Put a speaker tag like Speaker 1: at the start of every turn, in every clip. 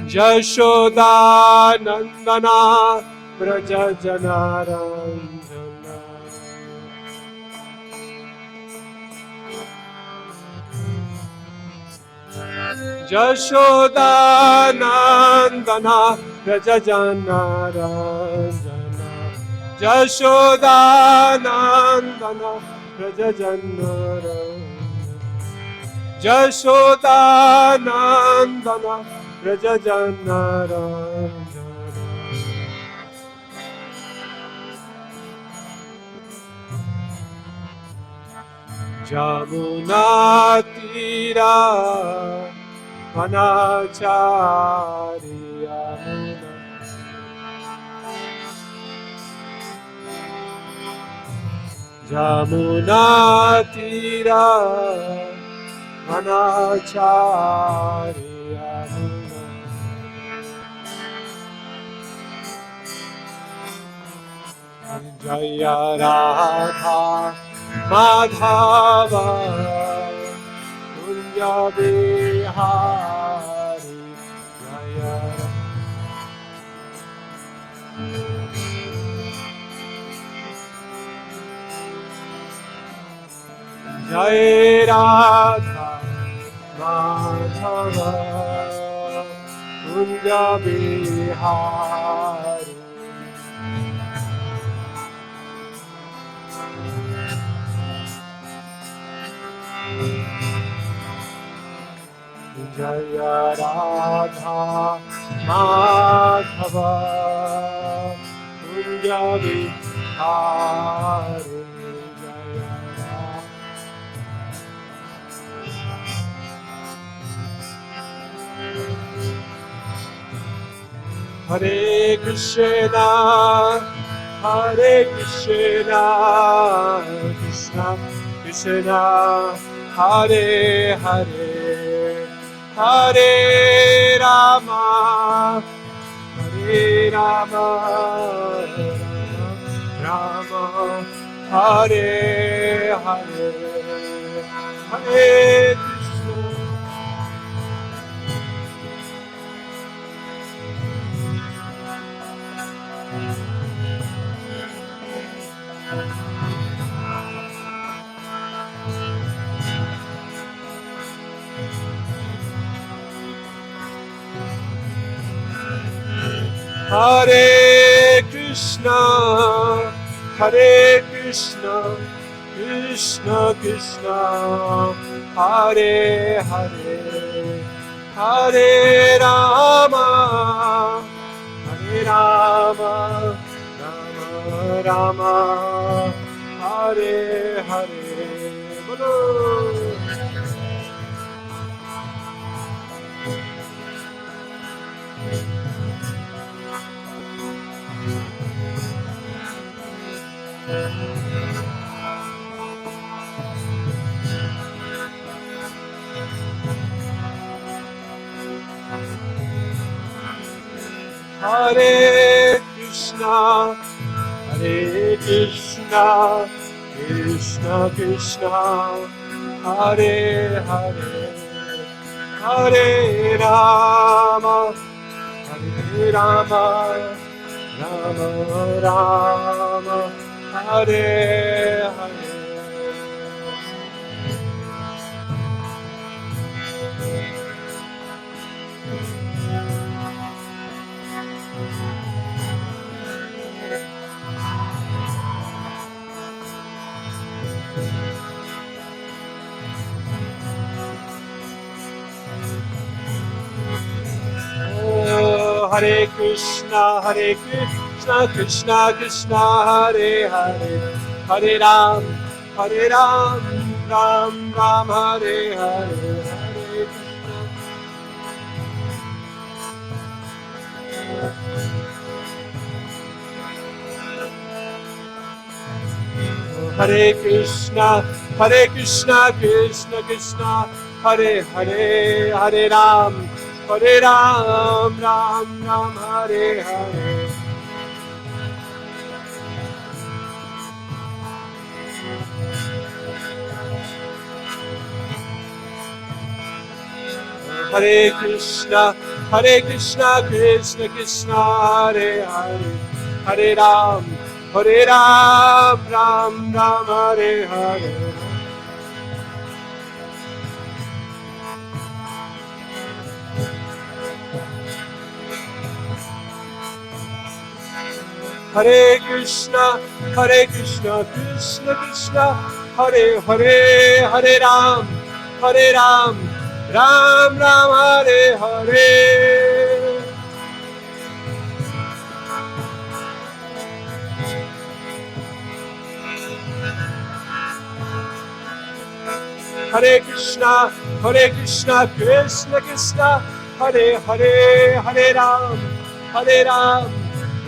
Speaker 1: Jashoda Nandana Braja Janaranjana. Jashoda Nandana Braja Janaranjana. Jashoda Nandana Braja Janaranjana. Jashoda Nandana Braja Janaranjana. Jamuna Tira Manachari Yamuna. Jamuna Tira Manachari Yamuna. Jaya Radha Madhava Kunja Bihari Jaya Jaya Radha Madhava Kunja Bihari. Jaya Radha Madhava Kunja Bihari. Jaya Radha. Hare Krishna, Hare Krishna, Krishna Krishna, Hare Hare, Hare Rama, Hare Rama, Rama Hare Hare, Hare Krishna. Hare Krishna, Hare Krishna, Krishna Krishna, Hare Hare, Hare Rama, Hare Rama, Rama Rama, Hare Hare. Bolo. Hare Krishna, Hare Krishna, Krishna Krishna, Hare Hare, Hare Rama, Hare Rama, Rama Rama, Hare Hare. Hare Krishna, Krishna Krishna, Hare Hare, Hare Ram, Ram Ram, Hare Hare, Hare Krishna, Krishna Krishna, Hare Hare, Hare Ram, Ram Ram, Hare Hare. Hare Krishna, Krishna Krishna, Hare Hare, Hare Ram, Ram Ram, Hare Hare. Hare Krishna, Krishna Krishna, Hare Hare, Hare Ram, Ram Ram, Hare Hare. Hare Krishna, Krishna Krishna, Hare Hare, Hare Ram,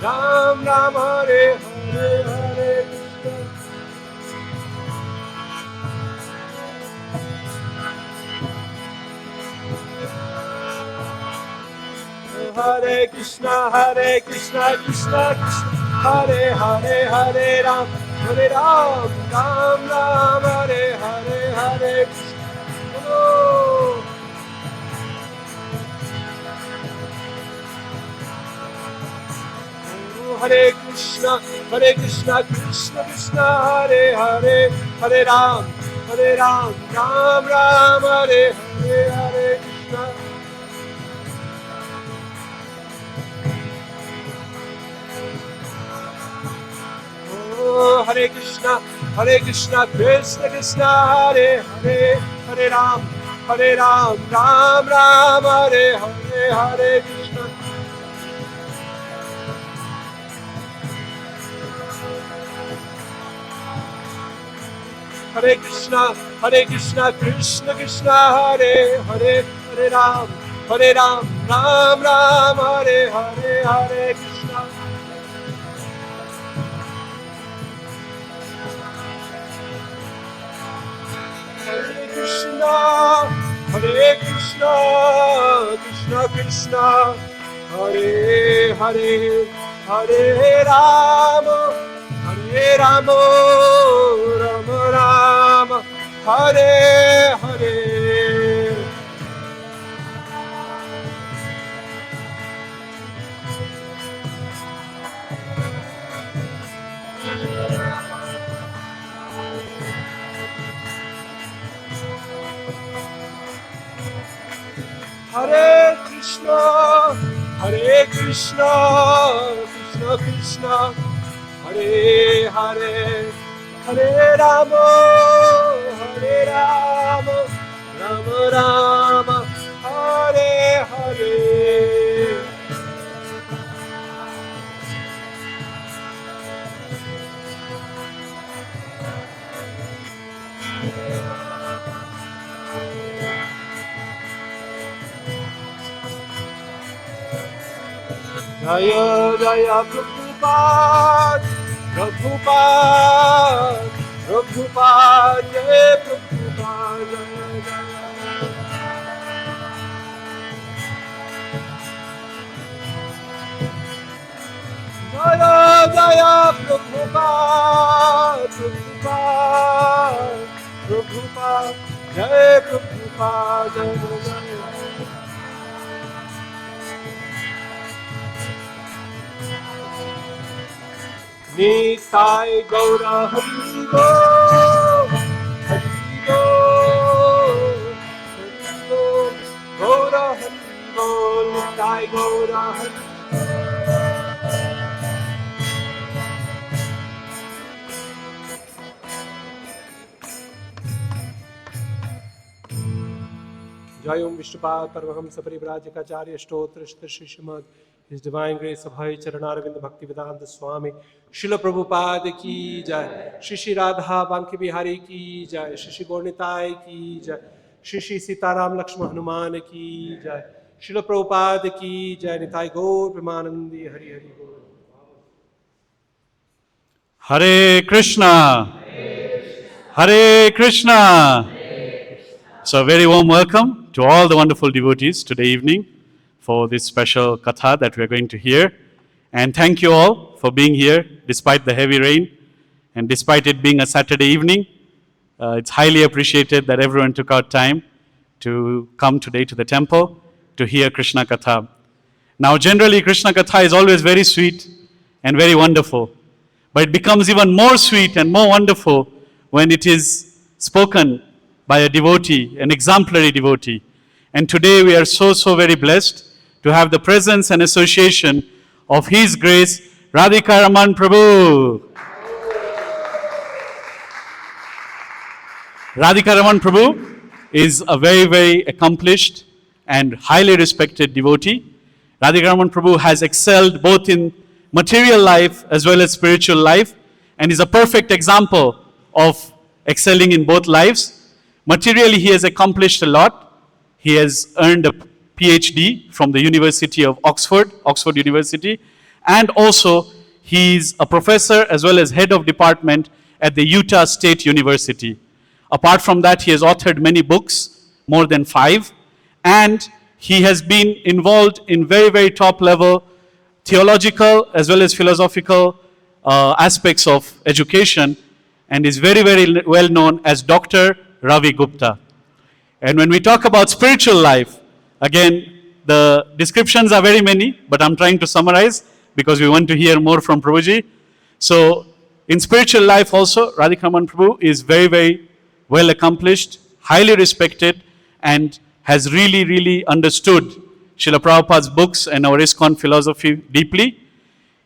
Speaker 1: Ram Ram, Hare Hare, Hare Krishna. Hare Krishna, Krishna Krishna, Hare Hare, Hare Ram, Ram Ram, Hare Hare, Hare Krishna. Oh. Hare Krishna, Krishna Krishna, Hare Hare, Hare Ram, Ram Ram, Hare Hare, Hare Krishna. Oh, Hare Krishna, Krishna Krishna, Hare Hare, Hare Ram, Ram Ram, Hare Hare, Hare Krishna. Hare Krishna, Krishna Krishna, Hare Hare, Hare Ram, Ram Ram, Hare Hare, Hare Krishna. Hare Krishna, Krishna Krishna, Hare Hare, Hare Rama, Rama Rama, Hare Hare. Hare Krishna, Krishna Krishna, Hare Hare, Hare Rama, Rama Rama, Hare Hare. Jaya Jaya Prabhupada, Prabhupada, Jai Prabhupada, Jaya Jaya Prabhupada, Prabhupada, Jai Prabhupada, Jaya. Nitai Gaura Hari Bol, Hari Bol, Hari Bol, Gaura Hari Bol, Nitai Gaura Hari Bol. Jai Om Vishnupad Paramahamsa Parivrajakacharya Stotra Shri Srimad His Divine Grace Abhay Charanaravind Bhaktivedanta Swami Srila Prabhupada Ki Jai, Shri Radha Banki Bihari Ki Jai, Shri Gaurnitai Ki Jai, Shri Sitaram Lakshman Hanuman Ki Jai, Srila Prabhupada Ki Jai, Nitai Gaur Premanandi Hari Hari Gaur.
Speaker 2: Hare Krishna, Hare Krishna. So a very warm welcome to all the wonderful devotees today evening for this special katha that we are going to hear. And thank you all for being here despite the heavy rain and despite it being a Saturday evening. It's highly appreciated that everyone took out time to come today to the temple. to hear Krishna Katha. Now, generally, Krishna Katha is always very sweet and very wonderful. But it becomes even more sweet and more wonderful when it is spoken by a devotee, an exemplary devotee. And today we are so very blessed to have the presence and association of His Grace, Radhika Raman Prabhu. Radhika Raman Prabhu is a very accomplished and highly respected devotee. Radhika Raman Prabhu has excelled both in material life as well as spiritual life, and is a perfect example of excelling in both lives. Materially, he has accomplished a lot. He has earned a PhD from the University of Oxford University, and also he's a professor as well as head of department at the Utah State University. Apart from that, he has authored many books, more than 5, and he has been involved in very top level theological as well as philosophical aspects of education, and is very well known as Dr. Ravi Gupta. And when we talk about spiritual life, again, the descriptions are very many, but I'm trying to summarize because we want to hear more from Prabhuji. So, in spiritual life also, Radhika Raman Prabhu is very well accomplished, highly respected, and has really understood Srila Prabhupada's books and our ISKCON philosophy deeply.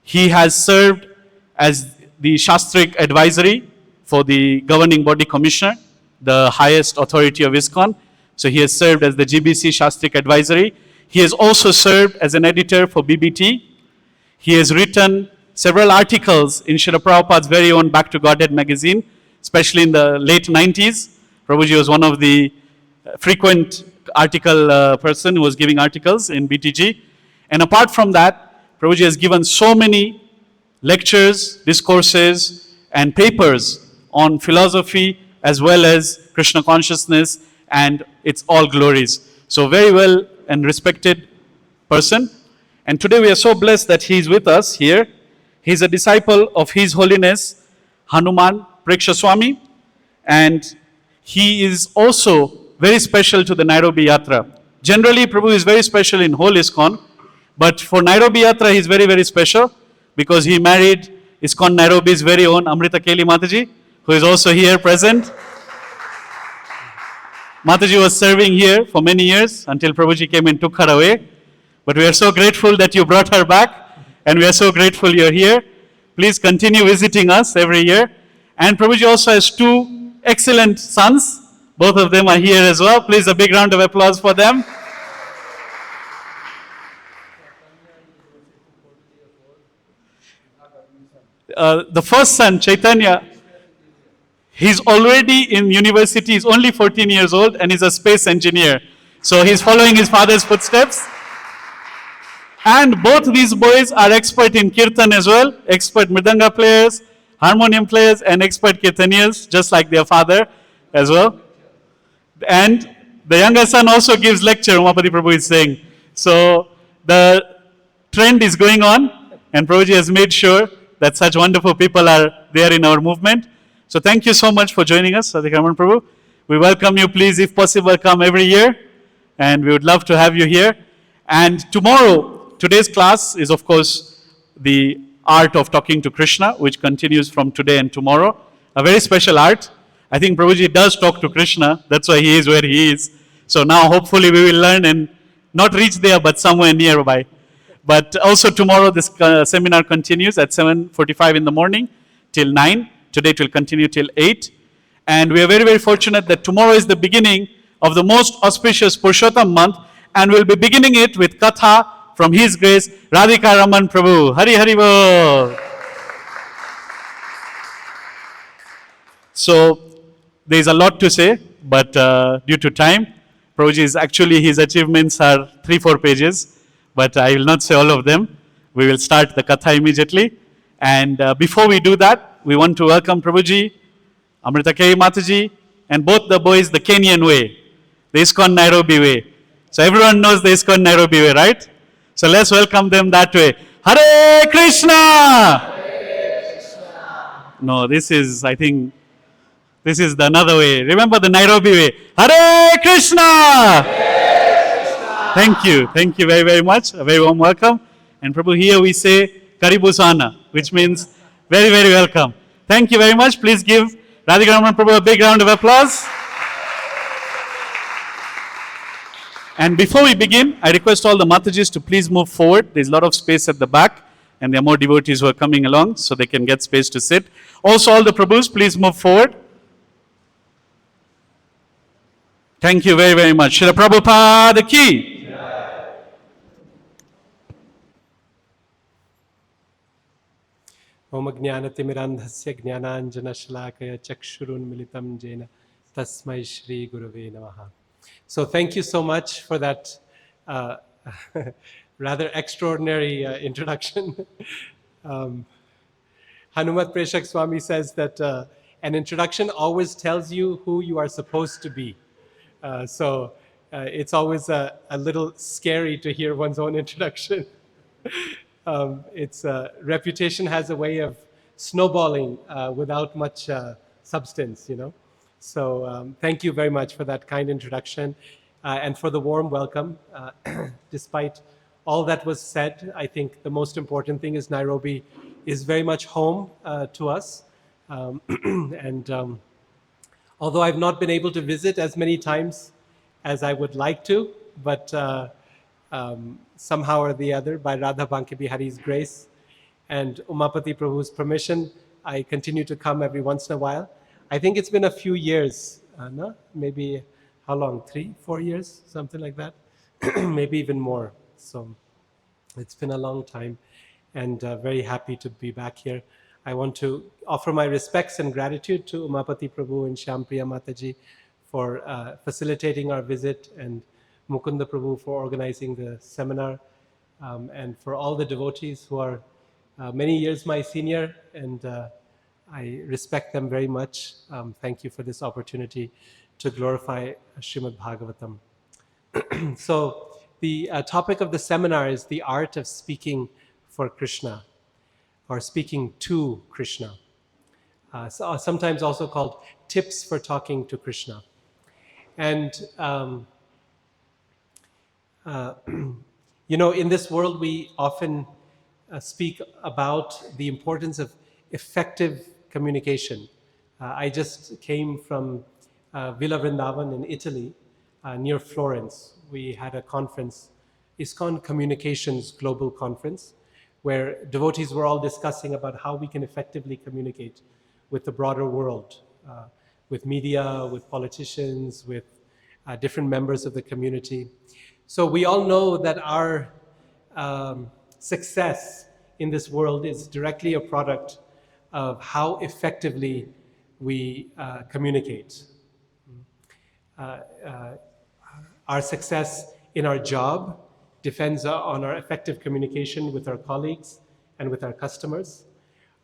Speaker 2: He has served as the Shastric advisory for the governing body commissioner, the highest authority of ISKCON. So he has served as the GBC Shastric advisory. He has also served as an editor for BBT. He has written several articles in Srila Prabhupada's very own Back to Godhead magazine, especially in the late 90s. Prabhuji was one of the frequent article person who was giving articles in BTG. And apart from that, Prabhuji has given so many lectures, discourses, and papers on philosophy as well as Krishna consciousness and its all glories. So very well and respected person. And today we are so blessed that he is with us here. He is a disciple of His Holiness Hanuman Preksha Swami, and he is also very special to the Nairobi Yatra. Generally, Prabhu is very special in whole ISKCON, but for Nairobi Yatra, he is very special because he married ISKCON Nairobi's very own Amrita Keli Mataji, who is also here present. Mataji was serving here for many years until Prabhuji came and took her away. But we are so grateful that you brought her back, and we are so grateful you're here. Please continue visiting us every year. And Prabhuji also has 2 excellent sons. Both of them are here as well. Please, a big round of applause for them. The first son, Chaitanya, he's already in university. He's only 14 years old and he's a space engineer. So he's following his father's footsteps. And both these boys are expert in kirtan as well, expert mridanga players, harmonium players, and expert kirtanias, just like their father as well. And the younger son also gives lecture, Umapati Prabhu is saying. So the trend is going on, and Prabhuji has made sure that such wonderful people are there in our movement. So thank you so much for joining us, Radhika Raman Prabhu. We welcome you. Please, if possible, come every year, and we would love to have you here. And today's class is, of course, the art of talking to Krishna, which continues from today and tomorrow. A very special art. I think Prabhuji does talk to Krishna. That's why he is where he is. So now hopefully we will learn and not reach there, but somewhere nearby. But also tomorrow this seminar continues at 7:45 in the morning till 9. Today it will continue till 8. And we are very fortunate that tomorrow is the beginning of the most auspicious Purushottam month, and we'll be beginning it with Katha from His Grace, Radhika Raman Prabhu. Hari Hari Bol. So, there is a lot to say, but due to time, Prabhuji's his achievements are 3-4 pages, but I will not say all of them. We will start the Katha immediately. And before we do that, we want to welcome Prabhuji, Amrita Kei Mataji, and both the boys the Kenyan way, the ISKCON Nairobi way. So everyone knows the ISKCON Nairobi way, right? So let's welcome them that way. Hare Krishna! Hare Krishna! No, I think, this is the another way. Remember the Nairobi way. Hare Krishna! Hare Krishna! Thank you. Thank you very, very much. A very warm welcome. And Prabhu, here we say Karibu Sana, which means very, very welcome. Thank you very much. Please give Radhika Ramana Prabhu a big round of applause. And before we begin, I request all the Matajis to please move forward. There's a lot of space at the back, and there are more devotees who are coming along, so they can get space to sit. Also, all the Prabhus, please move forward. Thank you very, very much. Srila Prabhupada ki.
Speaker 1: Om Jnanatimirandhasya Jnananjanashalakaya Chakshurunmilitam Jena Tasmai Shri Gurave Namaha. So thank you so much for that rather extraordinary introduction. Hanumat Preshak Swami says that an introduction always tells you who you are supposed to be. So it's always a little scary to hear one's own introduction. Its reputation has a way of snowballing without much substance, you know. So thank you very much for that kind introduction and for the warm welcome. Despite all that was said, I think the most important thing is Nairobi is very much home to us. And although I've not been able to visit as many times as I would like to, but somehow or the other, by Radha Banki Bihari's grace and Umapati Prabhu's permission, I continue to come every once in a while. I think it's been a few years, no? Maybe how long? 3, 4 years, something like that, maybe even more. So it's been a long time, and very happy to be back here. I want to offer my respects and gratitude to Umapati Prabhu and Shyampriya Mataji for facilitating our visit, and Mukunda Prabhu for organizing the seminar, and for all the devotees who are many years my senior, and I respect them very much. Thank you for this opportunity to glorify Srimad Bhagavatam. So the topic of the seminar is the art of speaking for Krishna, or speaking to Krishna. Sometimes also called tips for talking to Krishna. And you know, in this world, we often speak about the importance of effective communication. I just came from Villa Vrindavan in Italy, near Florence. We had a conference, ISKCON Communications Global Conference, where devotees were all discussing about how we can effectively communicate with the broader world, with media, with politicians, with different members of the community. So we all know that our success in this world is directly a product of how effectively we communicate. Our success in our job depends on our effective communication with our colleagues and with our customers.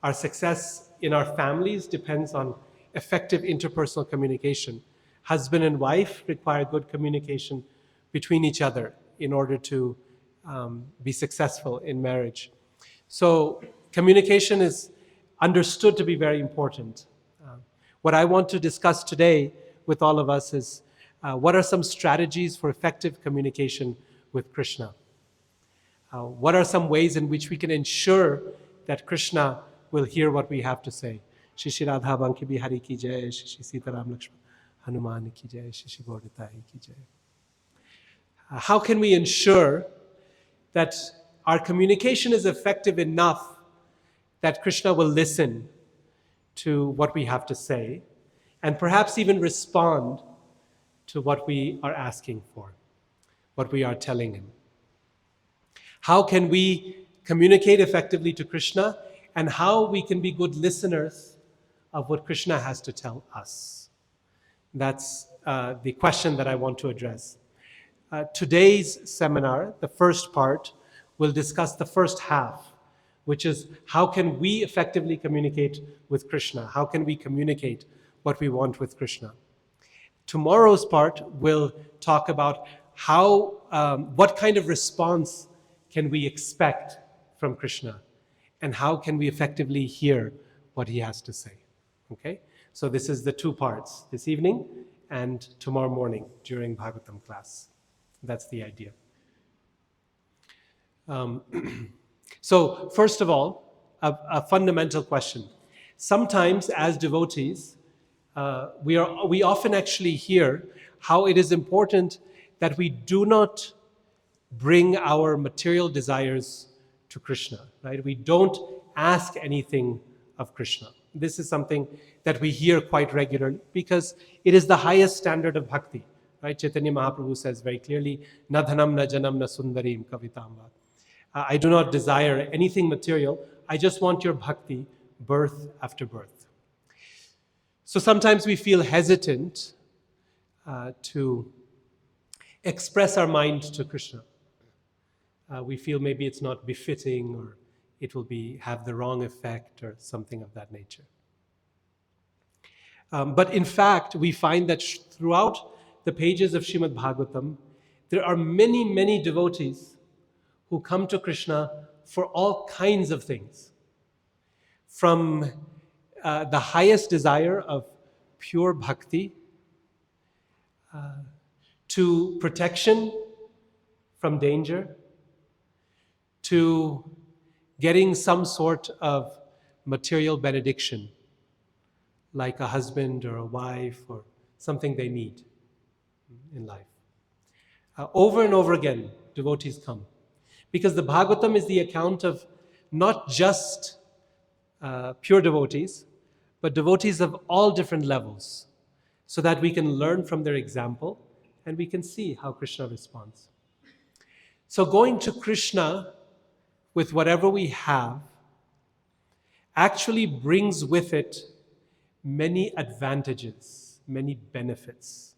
Speaker 1: Our success in our families depends on effective interpersonal communication. Husband and wife require good communication between each other in order to be successful in marriage. So communication is understood to be very important. What I want to discuss today with all of us is what are some strategies for effective communication with Krishna? What are some ways in which we can ensure that Krishna will hear what we have to say? Shri Shri Radha Banki Bihari ki jai, Shri Shri Sitaram Lakshman Hanuman ki jai, Shri Shri Gauritai ki jai. How can we ensure that our communication is effective enough that Krishna will listen to what we have to say and perhaps even respond to what we are asking for, what we are telling him? How can we communicate effectively to Krishna, and how we can be good listeners of what Krishna has to tell us? That's the question that I want to address. Today's seminar, the first part, will discuss the first half, which is how can we effectively communicate with Krishna? How can we communicate what we want with Krishna? Tomorrow's part will talk about what kind of response can we expect from Krishna, and how can we effectively hear what he has to say. Okay? So this is the two parts, this evening and tomorrow morning during Bhagavatam class. That's the idea. Um, so, first of all, a fundamental question. Sometimes, as devotees, we often actually hear how it is important that we do not bring our material desires to Krishna, right? We don't ask anything of Krishna. This is something that we hear quite regularly because it is the highest standard of bhakti, right? Chaitanya Mahaprabhu says very clearly, na dhanam na janam na sundarim kavitam va. I do not desire anything material. I just want your bhakti, birth after birth. So sometimes we feel hesitant to express our mind to Krishna. We feel maybe it's not befitting, or it will have the wrong effect, or something of that nature. But in fact, we find that throughout the pages of Srimad Bhagavatam, there are many, many devotees who come to Krishna for all kinds of things. From the highest desire of pure bhakti to protection from danger, to getting some sort of material benediction, like a husband or a wife or something they need in life. Over and over again, devotees come. Because the Bhagavatam is the account of not just pure devotees, but devotees of all different levels, so that we can learn from their example and we can see how Krishna responds. So going to Krishna with whatever we have actually brings with it many advantages, many benefits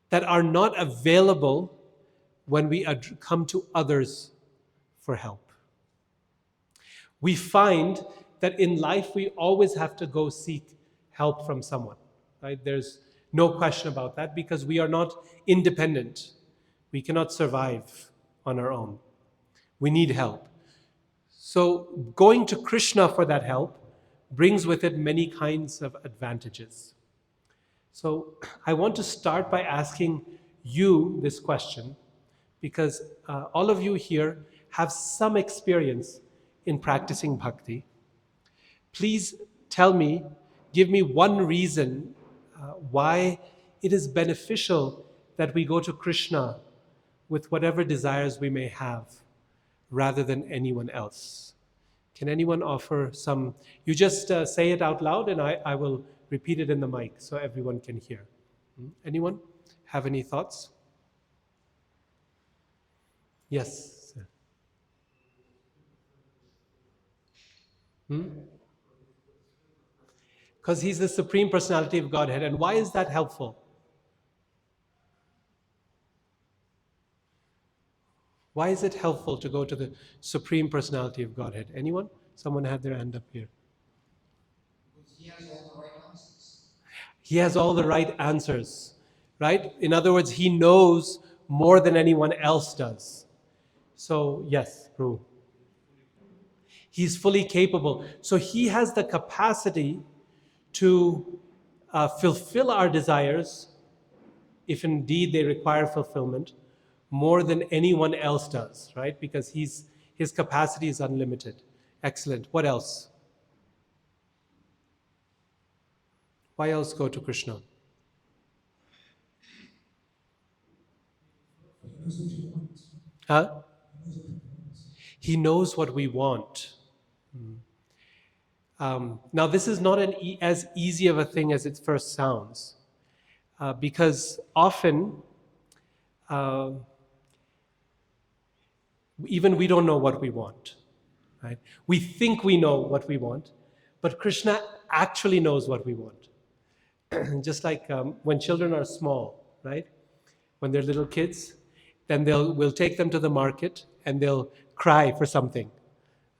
Speaker 1: that are not available when we come to others for help. We find that in life we always have to go seek help from someone, right? There's no question about that, because we are not independent. We cannot survive on our own. We need help. So going to Krishna for that help brings with it many kinds of advantages. So I want to start by asking you this question, because all of you here have some experience in practicing bhakti. Please tell me, give me one reason why it is beneficial that we go to Krishna with whatever desires we may have, rather than anyone else. Can anyone offer some? You just say it out loud, and I will repeat it in the mic so everyone can hear. Anyone have any thoughts? Yes, sir. Because he's the Supreme Personality of Godhead. And why is that helpful? Why is it helpful to go to the Supreme Personality of Godhead? Anyone? Someone had their hand up here.
Speaker 3: He has all the right answers.
Speaker 1: He has all the right answers, right? In other words, he knows more than anyone else does. So, yes, Prabhu. He's fully capable. So he has the capacity to fulfill our desires, if indeed they require fulfillment, more than anyone else does, right? Because his capacity is unlimited. Excellent. What else? Why else go to Krishna? Huh? He knows what we want. Now, this is not as easy of a thing as it first sounds, because often, even we don't know what we want, right? We think we know what we want, but Krishna actually knows what we want. Just like when children are small, right? When they're little kids, then we'll take them to the market and they'll cry for something.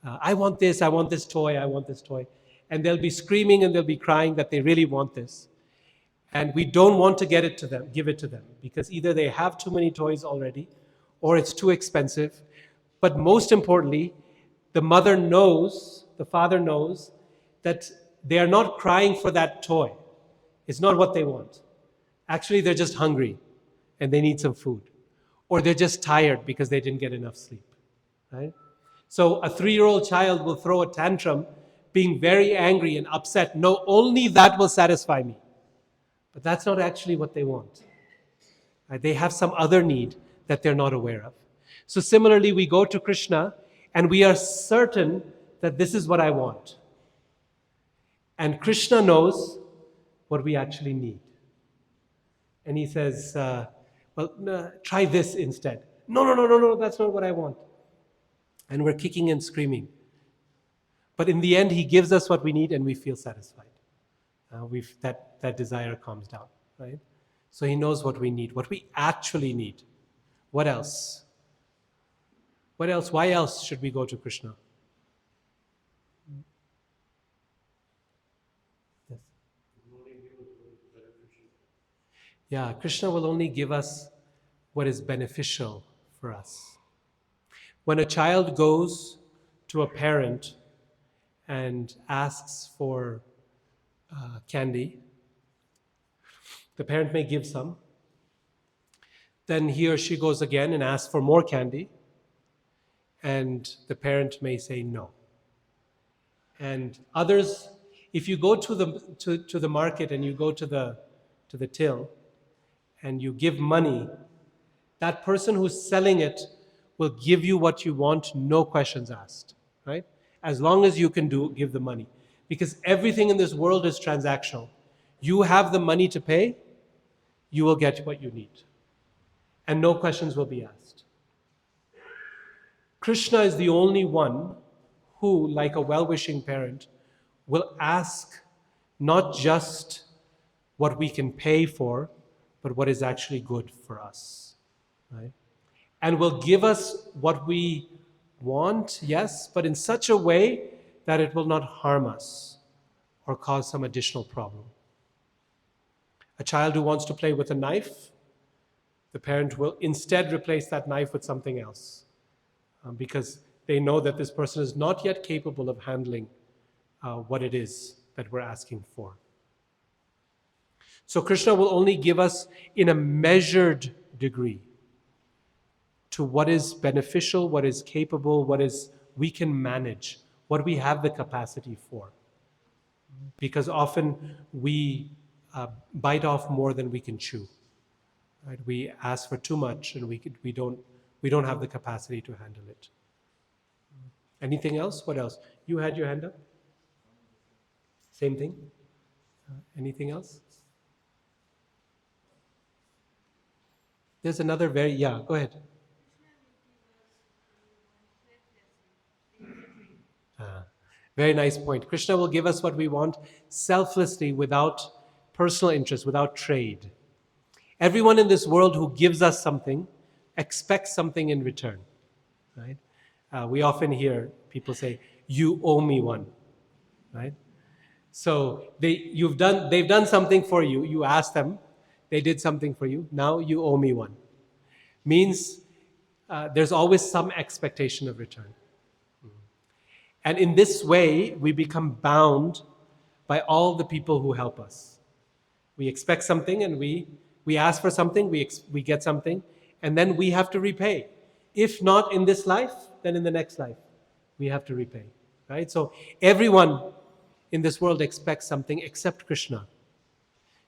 Speaker 1: I want this toy, I want this toy. And they'll be screaming and they'll be crying that they really want this. And we don't want to give it to them, because either they have too many toys already, or it's too expensive. But most importantly, the father knows that they are not crying for that toy. It's not what they want. Actually, they're just hungry and they need some food. Or they're just tired because they didn't get enough sleep. right? So a 3-year-old child will throw a tantrum, being very angry and upset. No, only that will satisfy me. But that's not actually what they want. Right? They have some other need that they're not aware of. So similarly, we go to Krishna and we are certain that this is what I want. And Krishna knows what we actually need. And he says, no, try this instead. No, that's not what I want. And we're kicking and screaming. But in the end, he gives us what we need and we feel satisfied. That desire calms down, right? So he knows what we need, what we actually need. What else? What else? Why else should we go to Krishna? Yes. Yeah, Krishna will only give us what is beneficial for us. When a child goes to a parent and asks for candy, the parent may give some. Then he or she goes again and asks for more candy, and the parent may say no. And others, if you go to the market and you go to the till and you give money, that person who's selling it will give you what you want, no questions asked, right? As long as you can give the money. Because everything in this world is transactional. You have the money to pay, you will get what you need. And no questions will be asked. Krishna is the only one who, like a well-wishing parent, will ask not just what we can pay for, but what is actually good for us, right? And will give us what we want, yes, but in such a way that it will not harm us or cause some additional problem. A child who wants to play with a knife, the parent will instead replace that knife with something else because they know that this person is not yet capable of handling what it is that we're asking for. So Krishna will only give us in a measured degree to what is beneficial, what is capable, what is we can manage, what we have the capacity for. Because often we bite off more than we can chew. Right? We ask for too much, and we don't have the capacity to handle it. Anything else? What else? You had your hand up. Same thing. Anything else? There's another go ahead. Very nice point. Krishna will give us what we want selflessly, without personal interest, without trade. Everyone in this world who gives us something expects something in return, right? We often hear people say, "You owe me one," right? So they've done something for you. You asked them, they did something for you. Now you owe me one. Means there's always some expectation of return. And in this way, we become bound by all the people who help us. We expect something and we ask for something, we get something, and then we have to repay. If not in this life, then in the next life, we have to repay. Right? So everyone in this world expects something except Krishna.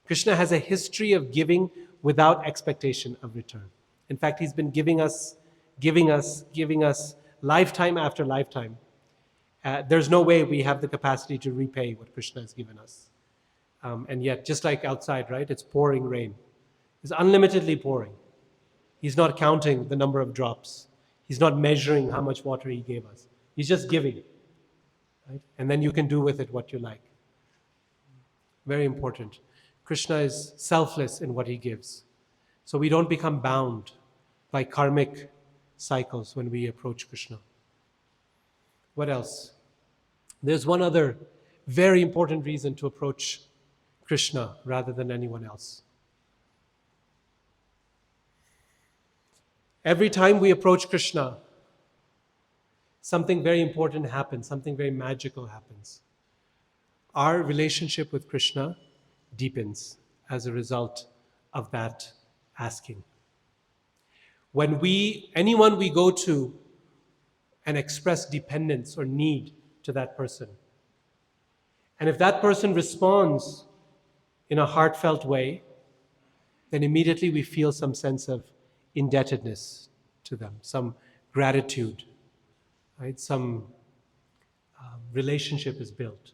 Speaker 1: Krishna has a history of giving without expectation of return. In fact, he's been giving us lifetime after lifetime. There's no way we have the capacity to repay what Krishna has given us. And yet, just like outside, right, it's pouring rain. It's unlimitedly pouring. He's not counting the number of drops. He's not measuring how much water he gave us. He's just giving. Right? And then you can do with it what you like. Very important. Krishna is selfless in what he gives. So we don't become bound by karmic cycles when we approach Krishna. What else? There's one other very important reason to approach Krishna rather than anyone else. Every time we approach Krishna, something very important happens, something very magical happens. Our relationship with Krishna deepens as a result of that asking. When anyone we go to and express dependence or need to that person. And if that person responds in a heartfelt way, then immediately we feel some sense of indebtedness to them, some gratitude, right? Some relationship is built.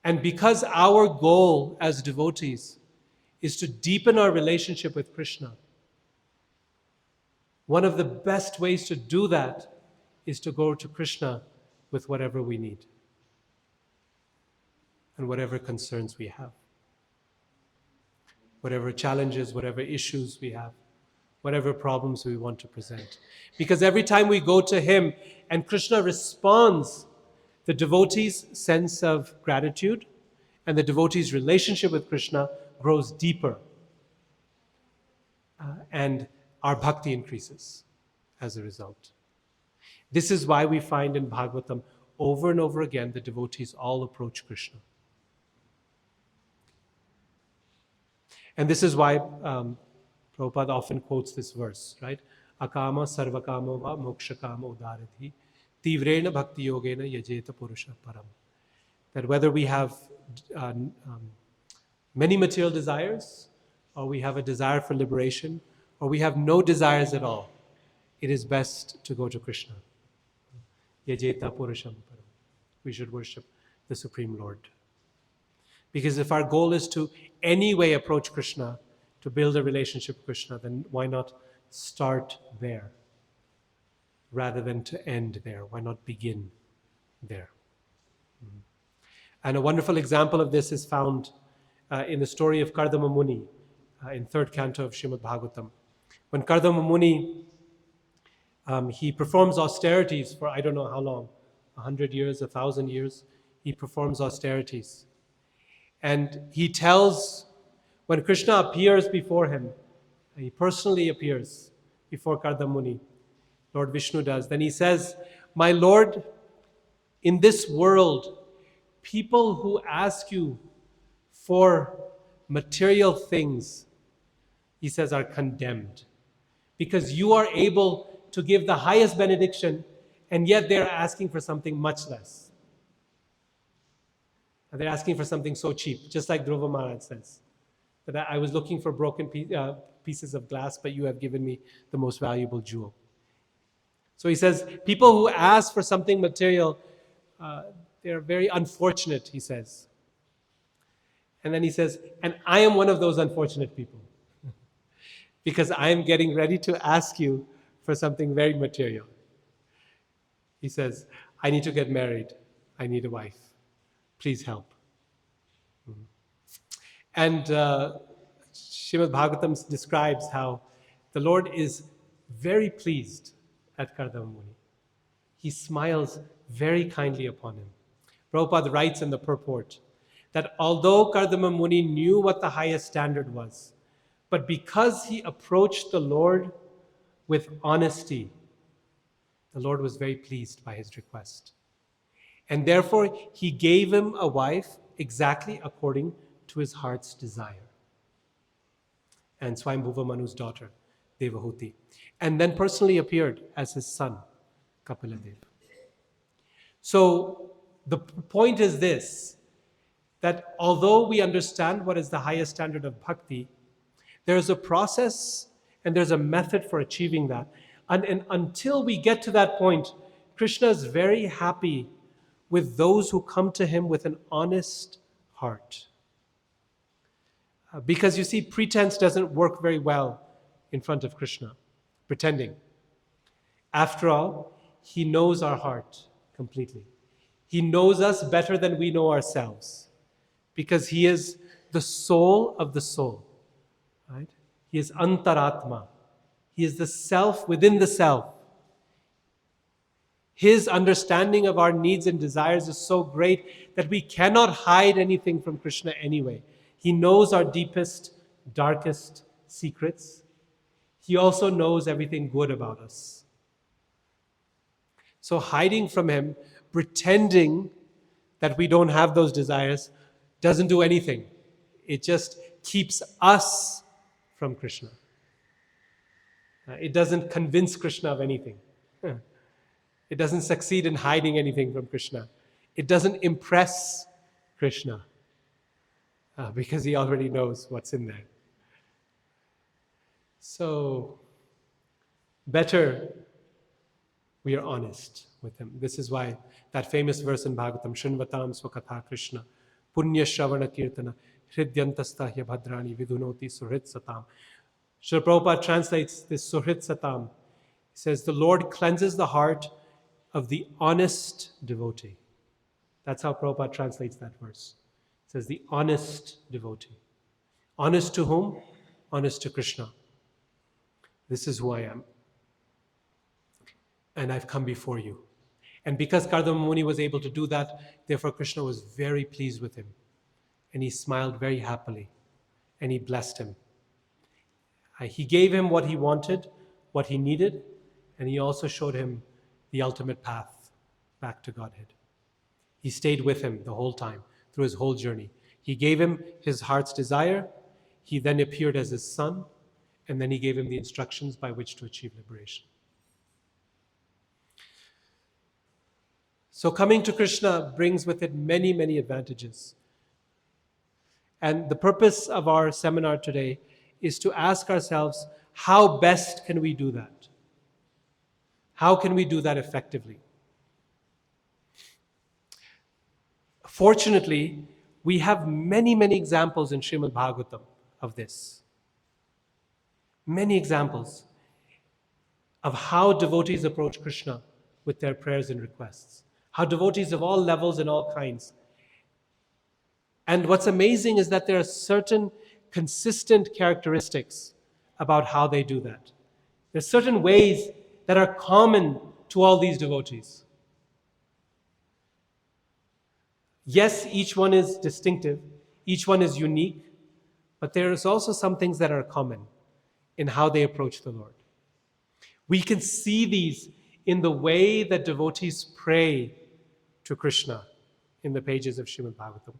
Speaker 1: And because our goal as devotees is to deepen our relationship with Krishna, one of the best ways to do that is to go to Krishna with whatever we need and whatever concerns we have, whatever challenges, whatever issues we have, whatever problems we want to present. Because every time we go to him and Krishna responds, the devotee's sense of gratitude and the devotee's relationship with Krishna grows deeper. And our bhakti increases as a result. This is why we find in Bhagavatam over and over again the devotees all approach Krishna. And this is why Prabhupada often quotes this verse, right? Akama sarvakamo va mokshakamo udarati tivrena bhakti yogena yajeta purusha param. That whether we have many material desires, or we have a desire for liberation, or we have no desires at all, it is best to go to Krishna. Yajeta purusham param. We should worship the Supreme Lord. Because if our goal is to anyway approach Krishna, to build a relationship with Krishna, then why not start there rather than to end there? Why not begin there? And a wonderful example of this is found in the story of Kardama Muni in third canto of Srimad Bhagavatam. When Kardama Muni, he performs austerities for I don't know how long, 100 years, 1,000 years, he performs austerities. And he tells, when Krishna appears before him, he personally appears before Kardama Muni, Lord Vishnu does, then he says, "My Lord, in this world, people who ask you for material things," he says, "are condemned. Because you are able to give the highest benediction, and yet they're asking for something much less. And they're asking for something so cheap," just like Dhruva Maharaj says, that I was looking for broken pieces of glass, but you have given me the most valuable jewel. So he says, people who ask for something material, they're very unfortunate, he says. And then he says, and I am one of those unfortunate people. Because I am getting ready to ask you for something very material. He says, I need to get married. I need a wife. Please help. And Srimad Bhagavatam describes how the Lord is very pleased at Kardama Muni. He smiles very kindly upon him. Prabhupada writes in the purport that although Kardama Muni knew what the highest standard was, but because he approached the Lord with honesty, the Lord was very pleased by his request. And therefore, he gave him a wife exactly according to his heart's desire. And Swayambhuva Manu's daughter, Devahuti. And then personally appeared as his son, Kapiladev. So the point is this, that although we understand what is the highest standard of bhakti, there's a process and there's a method for achieving that. And until we get to that point, Krishna is very happy with those who come to him with an honest heart. Because you see, pretense doesn't work very well in front of Krishna, pretending. After all, he knows our heart completely. He knows us better than we know ourselves, because he is the soul of the soul, right? He is antaratma. He is the self within the self. His understanding of our needs and desires is so great that we cannot hide anything from Krishna anyway. He knows our deepest, darkest secrets. He also knows everything good about us. So hiding from him, pretending that we don't have those desires, doesn't do anything. It just keeps us from Krishna. It doesn't convince Krishna of anything. It doesn't succeed in hiding anything from Krishna. It doesn't impress Krishna because he already knows what's in there. So, better we are honest with him. This is why that famous verse in Bhagavatam, Shinvatam Swakatha Krishna, Punya Shravana Kirtana, Hridyantastahya Bhadrani Vidunoti Suhrit Satam. Srila Prabhupada translates this Suhrit Satam. He says, the Lord cleanses the heart of the honest devotee. That's how Prabhupada translates that verse. It says, the honest devotee. Honest to whom? Honest to Krishna. This is who I am. And I've come before you. And because Kardama Muni was able to do that, therefore Krishna was very pleased with him. And he smiled very happily. And he blessed him. He gave him what he wanted, what he needed, and he also showed him the ultimate path back to Godhead. He stayed with him the whole time, through his whole journey. He gave him his heart's desire. He then appeared as his son, and then he gave him the instructions by which to achieve liberation. So coming to Krishna brings with it many, many advantages. And the purpose of our seminar today is to ask ourselves, how best can we do that? How can we do that effectively? Fortunately, we have many, many examples in Srimad Bhagavatam of this. Many examples of how devotees approach Krishna with their prayers and requests. How devotees of all levels and all kinds. And what's amazing is that there are certain consistent characteristics about how they do that. There's certain ways that are common to all these devotees. Yes, each one is distinctive, each one is unique, but there is also some things that are common in how they approach the Lord. We can see these in the way that devotees pray to Krishna in the pages of Srimad Bhagavatam.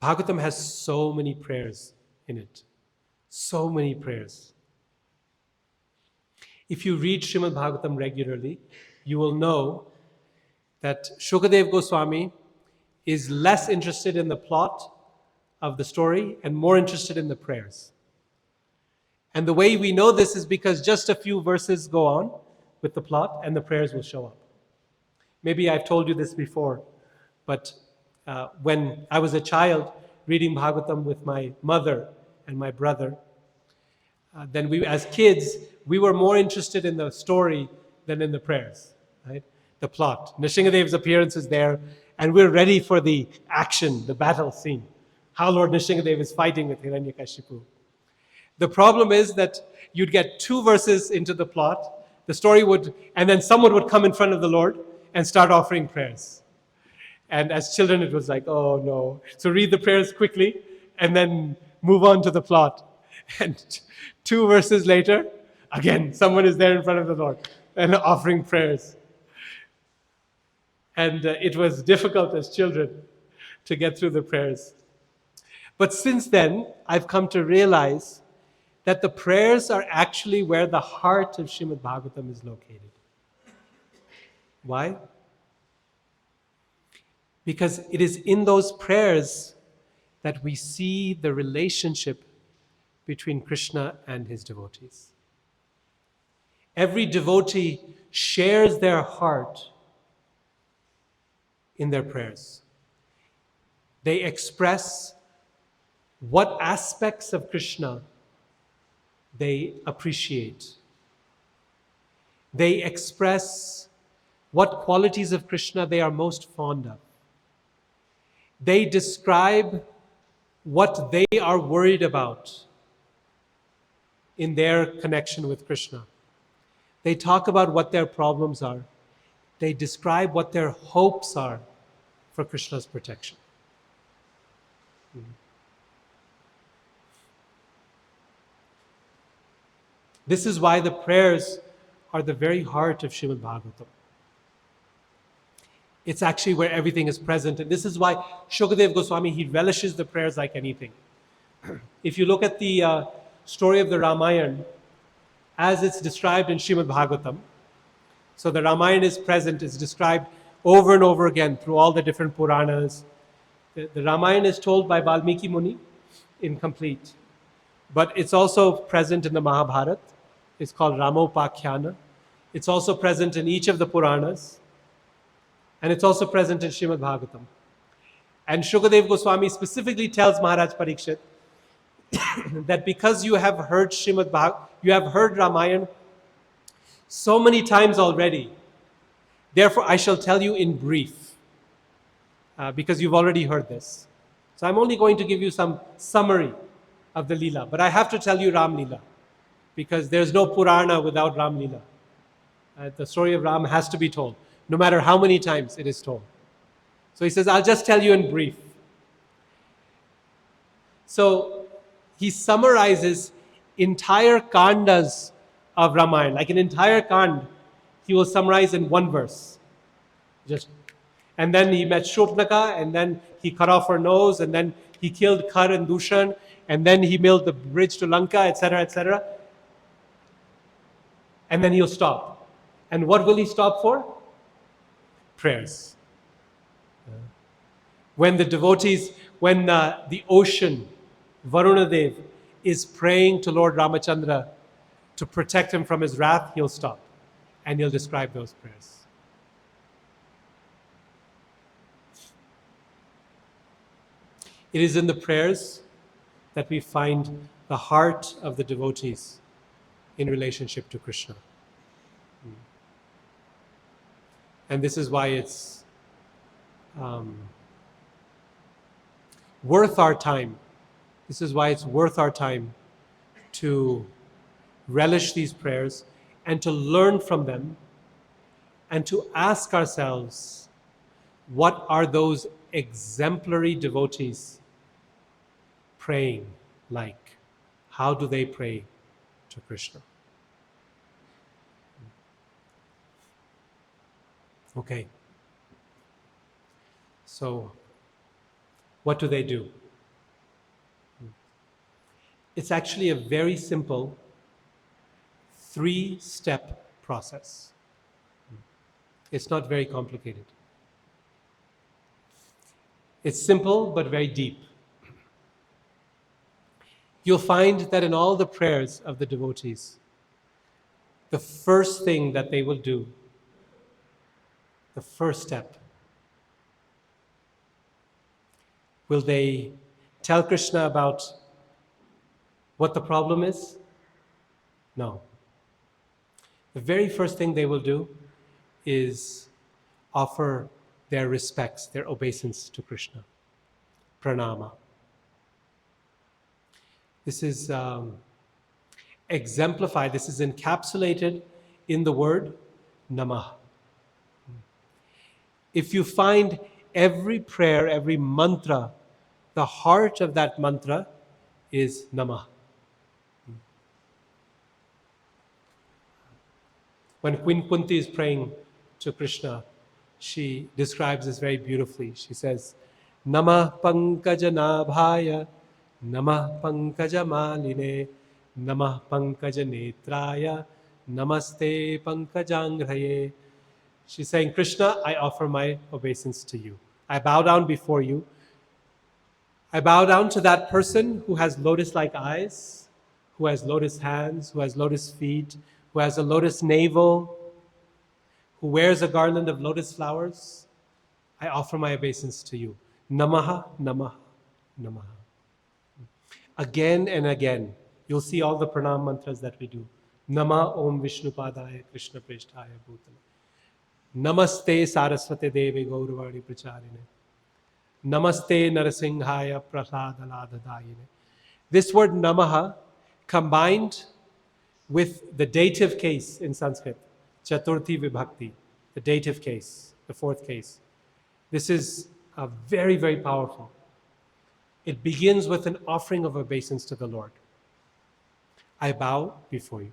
Speaker 1: Bhagavatam has so many prayers in it. So many prayers. If you read Srimad Bhagavatam regularly, you will know that Shukadeva Goswami is less interested in the plot of the story and more interested in the prayers. And the way we know this is because just a few verses go on with the plot and the prayers will show up. Maybe I've told you this before, but when I was a child reading Bhagavatam with my mother and my brother, then we, as kids, we were more interested in the story than in the prayers, right? The plot. Nishingadev's appearance is there, and we're ready for the action, the battle scene. How Lord Nishingadev is fighting with Hiranyakashipu. The problem is that you'd get 2 verses into the plot, the story would, and then someone would come in front of the Lord and start offering prayers. And as children, it was like, oh no. So read the prayers quickly and then move on to the plot. And 2 verses later, again, someone is there in front of the Lord and offering prayers. And it was difficult as children to get through the prayers. But since then, I've come to realize that the prayers are actually where the heart of Srimad Bhagavatam is located. Why? Because it is in those prayers that we see the relationship between Krishna and his devotees. Every devotee shares their heart in their prayers. They express what aspects of Krishna they appreciate. They express what qualities of Krishna they are most fond of. They describe what they are worried about in their connection with Krishna. They talk about what their problems are. They describe what their hopes are for Krishna's protection. This is why the prayers are the very heart of Srimad Bhagavatam. It's actually where everything is present. And this is why Shukadeva Goswami, he relishes the prayers like anything. If you look at the story of the Ramayana, as it's described in Srimad Bhagavatam. So the Ramayana is present, is described over and over again through all the different Puranas. The Ramayana is told by Valmiki Muni, incomplete. But it's also present in the Mahabharata. It's called Ramopakhyana. It's also present in each of the Puranas. And it's also present in Srimad Bhagavatam. And Shukadev Goswami specifically tells Maharaj Parikshit that because you have heard you have heard Ramayana so many times already, therefore I shall tell you in brief, because you've already heard this. So I'm only going to give you some summary of the Leela, but I have to tell you Ram Leela, because there's no Purana without Ram Leela. The story of Ram has to be told, no matter how many times it is told. So he says, I'll just tell you in brief. So he summarizes entire kandas of Ramayana, like an entire kand, he will summarize in one verse. And then he met Shopnaka, and then he cut off her nose, and then he killed Kar and Dushan, and then he built the bridge to Lanka, etc., etc. And then he'll stop. And what will he stop for? Prayers. When the devotees, when the ocean, Varunadev, is praying to Lord Ramachandra to protect him from his wrath, he'll stop and he'll describe those prayers. It is in the prayers that we find the heart of the devotees in relationship to Krishna. And this is why it's worth our time. This is why it's worth our time to relish these prayers and to learn from them and to ask ourselves, what are those exemplary devotees praying like? How do they pray to Krishna? Okay. So, what do they do? It's actually a very simple 3-step process. It's not very complicated. It's simple but very deep. You'll find that in all the prayers of the devotees, the first thing that they will do, the first step, will they tell Krishna about what the problem is? No. The very first thing they will do is offer their respects, their obeisance to Krishna. Pranama. This is exemplified, this is encapsulated in the word Namah. If you find every prayer, every mantra, the heart of that mantra is Namah. When Queen Kunti is praying to Krishna, she describes this very beautifully. She says, Namah Pankaja Nabhaya, Namah Pankaja Maline, Namah Pankaja Netraya, Namaste Pankajanghaye. She's saying, Krishna, I offer my obeisance to you. I bow down before you. I bow down to that person who has lotus-like eyes, who has lotus hands, who has lotus feet, who has a lotus navel, who wears a garland of lotus flowers. I offer my obeisance to you. Namaha, Namaha, Namaha. Again and again, you'll see all the pranam mantras that we do. Nama Om Vishnupadaya Krishna Presthaya Bhutale. Namaste Saraswate Devi Gauravani Pracharine. Namaste Narasinghaya Prasadaladaayine. This word Namaha combined with the dative case in Sanskrit, Chaturthi Vibhakti, the dative case, the fourth case. This is very, very powerful. It begins with an offering of obeisance to the Lord. I bow before you.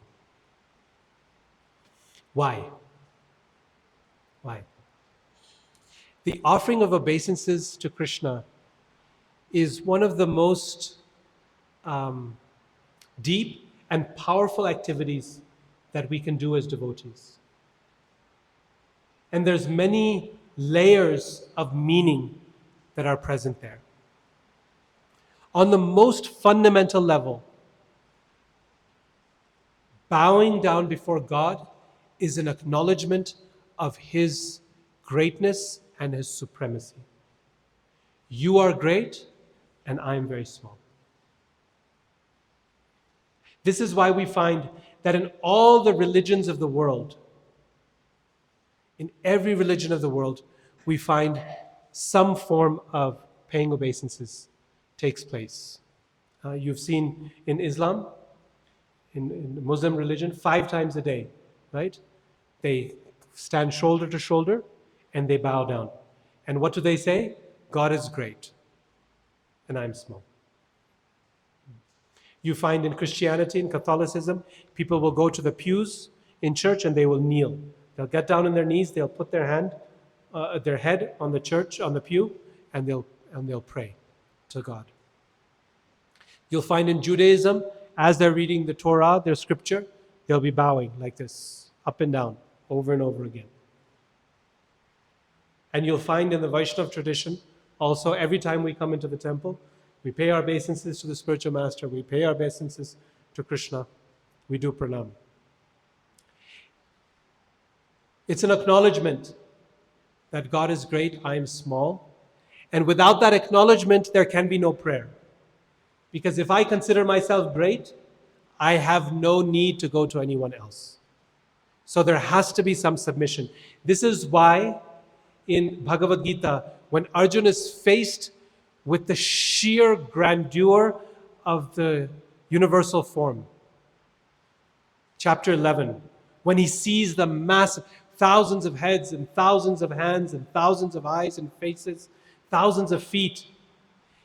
Speaker 1: Why? Why? The offering of obeisances to Krishna is one of the most deep and powerful activities that we can do as devotees. And there's many layers of meaning that are present there. On the most fundamental level, bowing down before God is an acknowledgement of His greatness and His supremacy. You are great, and I am very small. This is why we find that in all the religions of the world, in every religion of the world, we find some form of paying obeisances takes place. You've seen in Islam, in the Muslim religion, 5 times a day, right? They stand shoulder to shoulder and they bow down. And what do they say? God is great and I'm small. You find in Christianity and Catholicism, people will go to the pews in church and they will kneel. They'll get down on their knees, they'll put their head on the church, on the pew, and they'll pray to God. You'll find in Judaism, as they're reading the Torah, their scripture, they'll be bowing like this, up and down, over and over again. And you'll find in the Vaishnava tradition, also every time we come into the temple, we pay our obeisances to the spiritual master, we pay our obeisances to Krishna, we do pranam. It's an acknowledgement that God is great, I am small. And without that acknowledgement, there can be no prayer. Because if I consider myself great, I have no need to go to anyone else. So there has to be some submission. This is why in Bhagavad Gita, when Arjuna is faced with the sheer grandeur of the universal form, chapter 11, when he sees the massive thousands of heads and thousands of hands and thousands of eyes and faces, thousands of feet,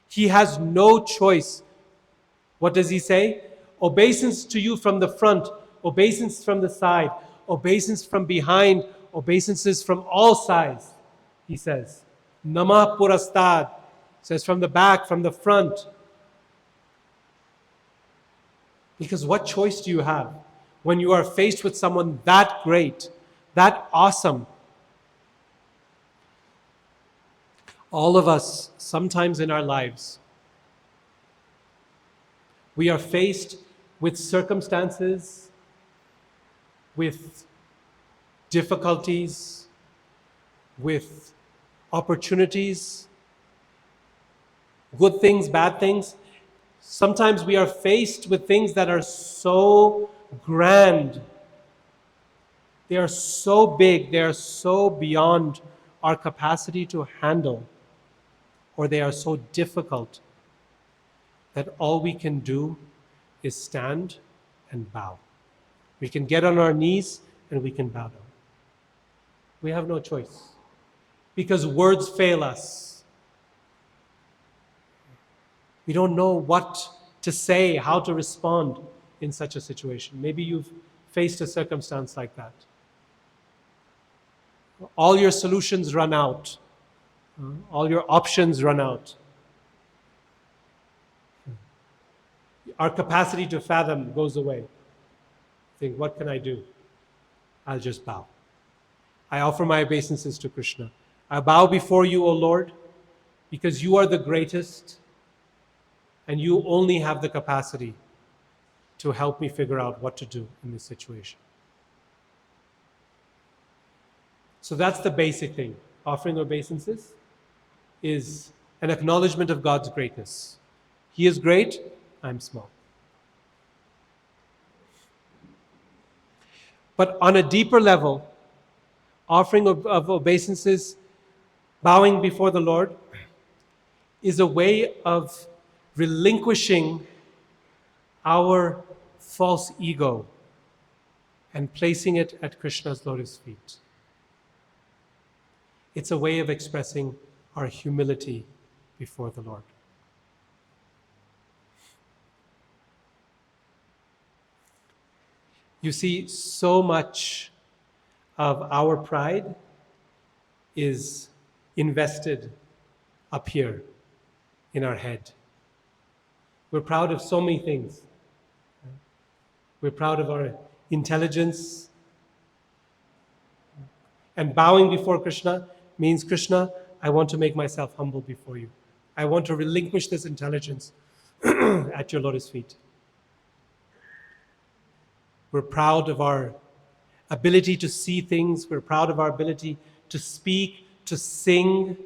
Speaker 1: he has no choice. What does he say? Obeisance to you from the front, obeisance from the side, obeisance from behind, obeisances from all sides, he says. Namah Purastad, says from the back, from the front. Because what choice do you have when you are faced with someone that great, that awesome? All of us, sometimes in our lives, we are faced with circumstances, with difficulties, with opportunities, good things, bad things. Sometimes we are faced with things that are so grand. They are so big, they are so beyond our capacity to handle, or they are so difficult that all we can do is stand and bow. We can get on our knees and we can bow down. We have no choice because words fail us. We don't know what to say, how to respond in such a situation. Maybe you've faced a circumstance like that. All your solutions run out. All your options run out. Our capacity to fathom goes away. Think, what can I do? I'll just bow. I offer my obeisances to Krishna. I bow before you, O Lord, because you are the greatest and you only have the capacity to help me figure out what to do in this situation. So that's the basic thing. Offering obeisances is an acknowledgement of God's greatness. He is great, I'm small. But on a deeper level, offering of obeisances, bowing before the Lord, is a way of relinquishing our false ego and placing it at Krishna's lotus feet. It's a way of expressing our humility before the Lord. You see, so much of our pride is invested up here in our head. We're proud of so many things. We're proud of our intelligence. And bowing before Krishna means, Krishna, I want to make myself humble before you. I want to relinquish this intelligence at your lotus feet. We're proud of our ability to see things. We're proud of our ability to speak, to sing.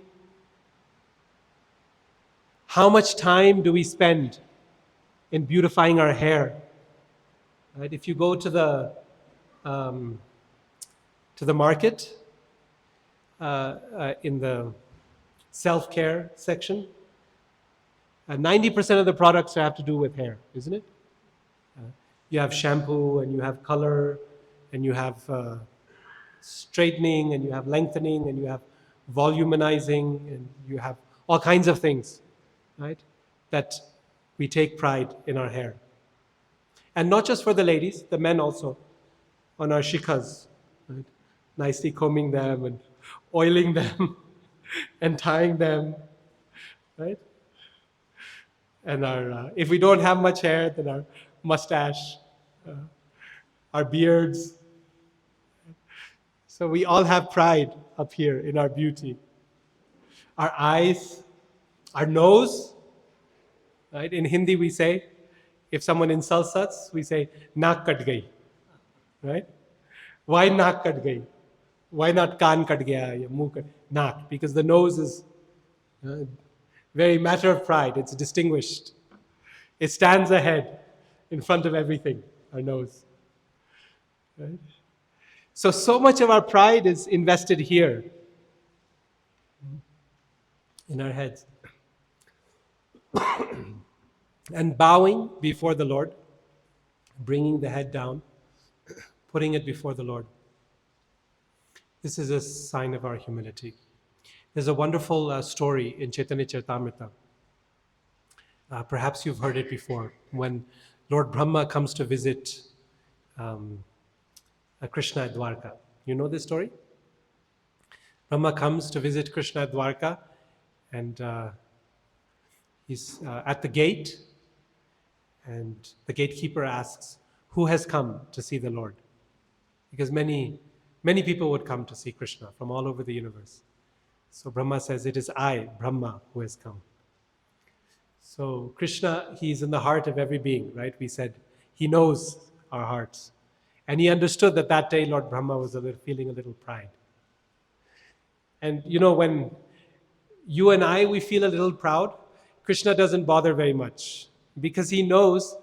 Speaker 1: How much time do we spend in beautifying our hair? Right? If you go to the market, in the self-care section, 90% of the products have to do with hair, isn't it? You have shampoo, and you have color, and you have straightening, and you have lengthening, and you have voluminizing, and you have all kinds of things, right? That we take pride in our hair. And not just for the ladies, the men also, on our shikhas, right? Nicely combing them and oiling them and tying them, right? And our, if we don't have much hair, then our mustache, our beards. So we all have pride up here in our beauty. Our eyes, our nose, right? In Hindi we say, if someone insults us, we say, naak kat gayi, right? Why naak kat gayi? Why not kaan kat gaya, ya muh kat? Naak, because the nose is very matter of pride. It's distinguished. It stands ahead in front of everything, our nose. Right? So much of our pride is invested here in our heads. And bowing before the Lord, bringing the head down, putting it before the Lord. This is a sign of our humility. There's a wonderful story in Chaitanya Charitamrita. Perhaps you've heard it before, when Lord Brahma comes to visit Krishna at Dwarka. You know this story? Brahma comes to visit Krishna at Dwarka, and he's at the gate, and the gatekeeper asks, who has come to see the Lord? Because many people would come to see Krishna from all over the universe. So Brahma says, it is I, Brahma, who has come. So Krishna, he's in the heart of every being, right? We said, he knows our hearts. And he understood that day Lord Brahma was feeling a little pride. And you know, when you and I, we feel a little proud, Krishna doesn't bother very much, because he knows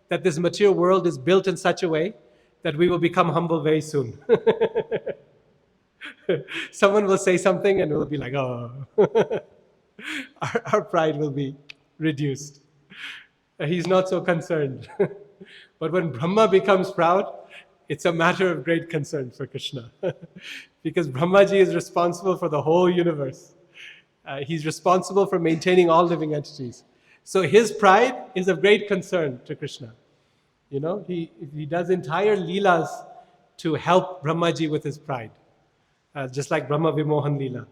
Speaker 1: that this material world is built in such a way that we will become humble very soon. Someone will say something and we'll be like, oh. Our pride will be reduced. He's not so concerned. But when Brahma becomes proud, it's a matter of great concern for Krishna. Because Brahmaji is responsible for the whole universe. He's responsible for maintaining all living entities. So his pride is of great concern to Krishna. You know, he does entire leelas to help Brahmaji with his pride. Just like Brahma Vimohan Leela.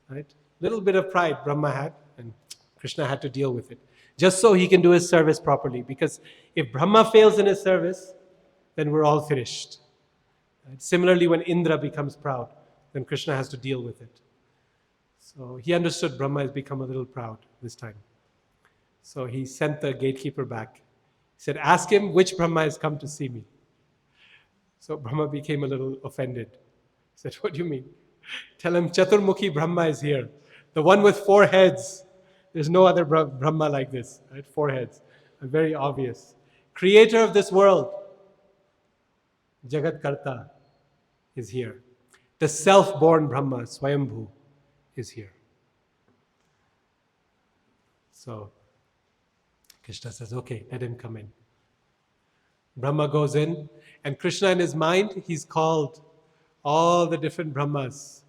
Speaker 1: Right? Little bit of pride Brahma had, and Krishna had to deal with it. Just so he can do his service properly. Because if Brahma fails in his service, then we're all finished. Right? Similarly, when Indra becomes proud, then Krishna has to deal with it. So he understood Brahma has become a little proud this time. So he sent the gatekeeper back. He said, ask him which Brahma has come to see me. So Brahma became a little offended. He said, what do you mean? Tell him Chaturmukhi Brahma is here. The one with 4 heads. There's no other Brahma like this. Right? 4 heads. Very obvious. Creator of this world. Jagat Karta is here. The self-born Brahma, Swayambhu, is here. So Krishna says, okay, let him come in. Brahma goes in, and Krishna in his mind, he's called all the different Brahmas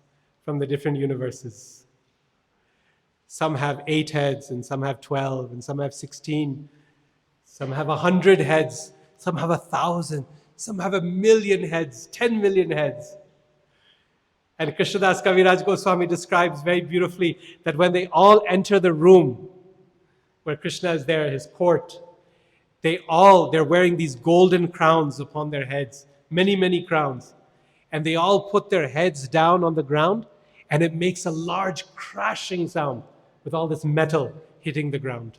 Speaker 1: from the different universes. Some have 8 heads, and some have 12, and some have 16. Some have 100 heads, some have 1,000, some have 1,000,000 heads, 10 million heads. And Krishnadas Kaviraj Goswami describes very beautifully that when they all enter the room where Krishna is there, his court, they're wearing these golden crowns upon their heads, many, many crowns. And they all put their heads down on the ground, and it makes a large crashing sound with all this metal hitting the ground.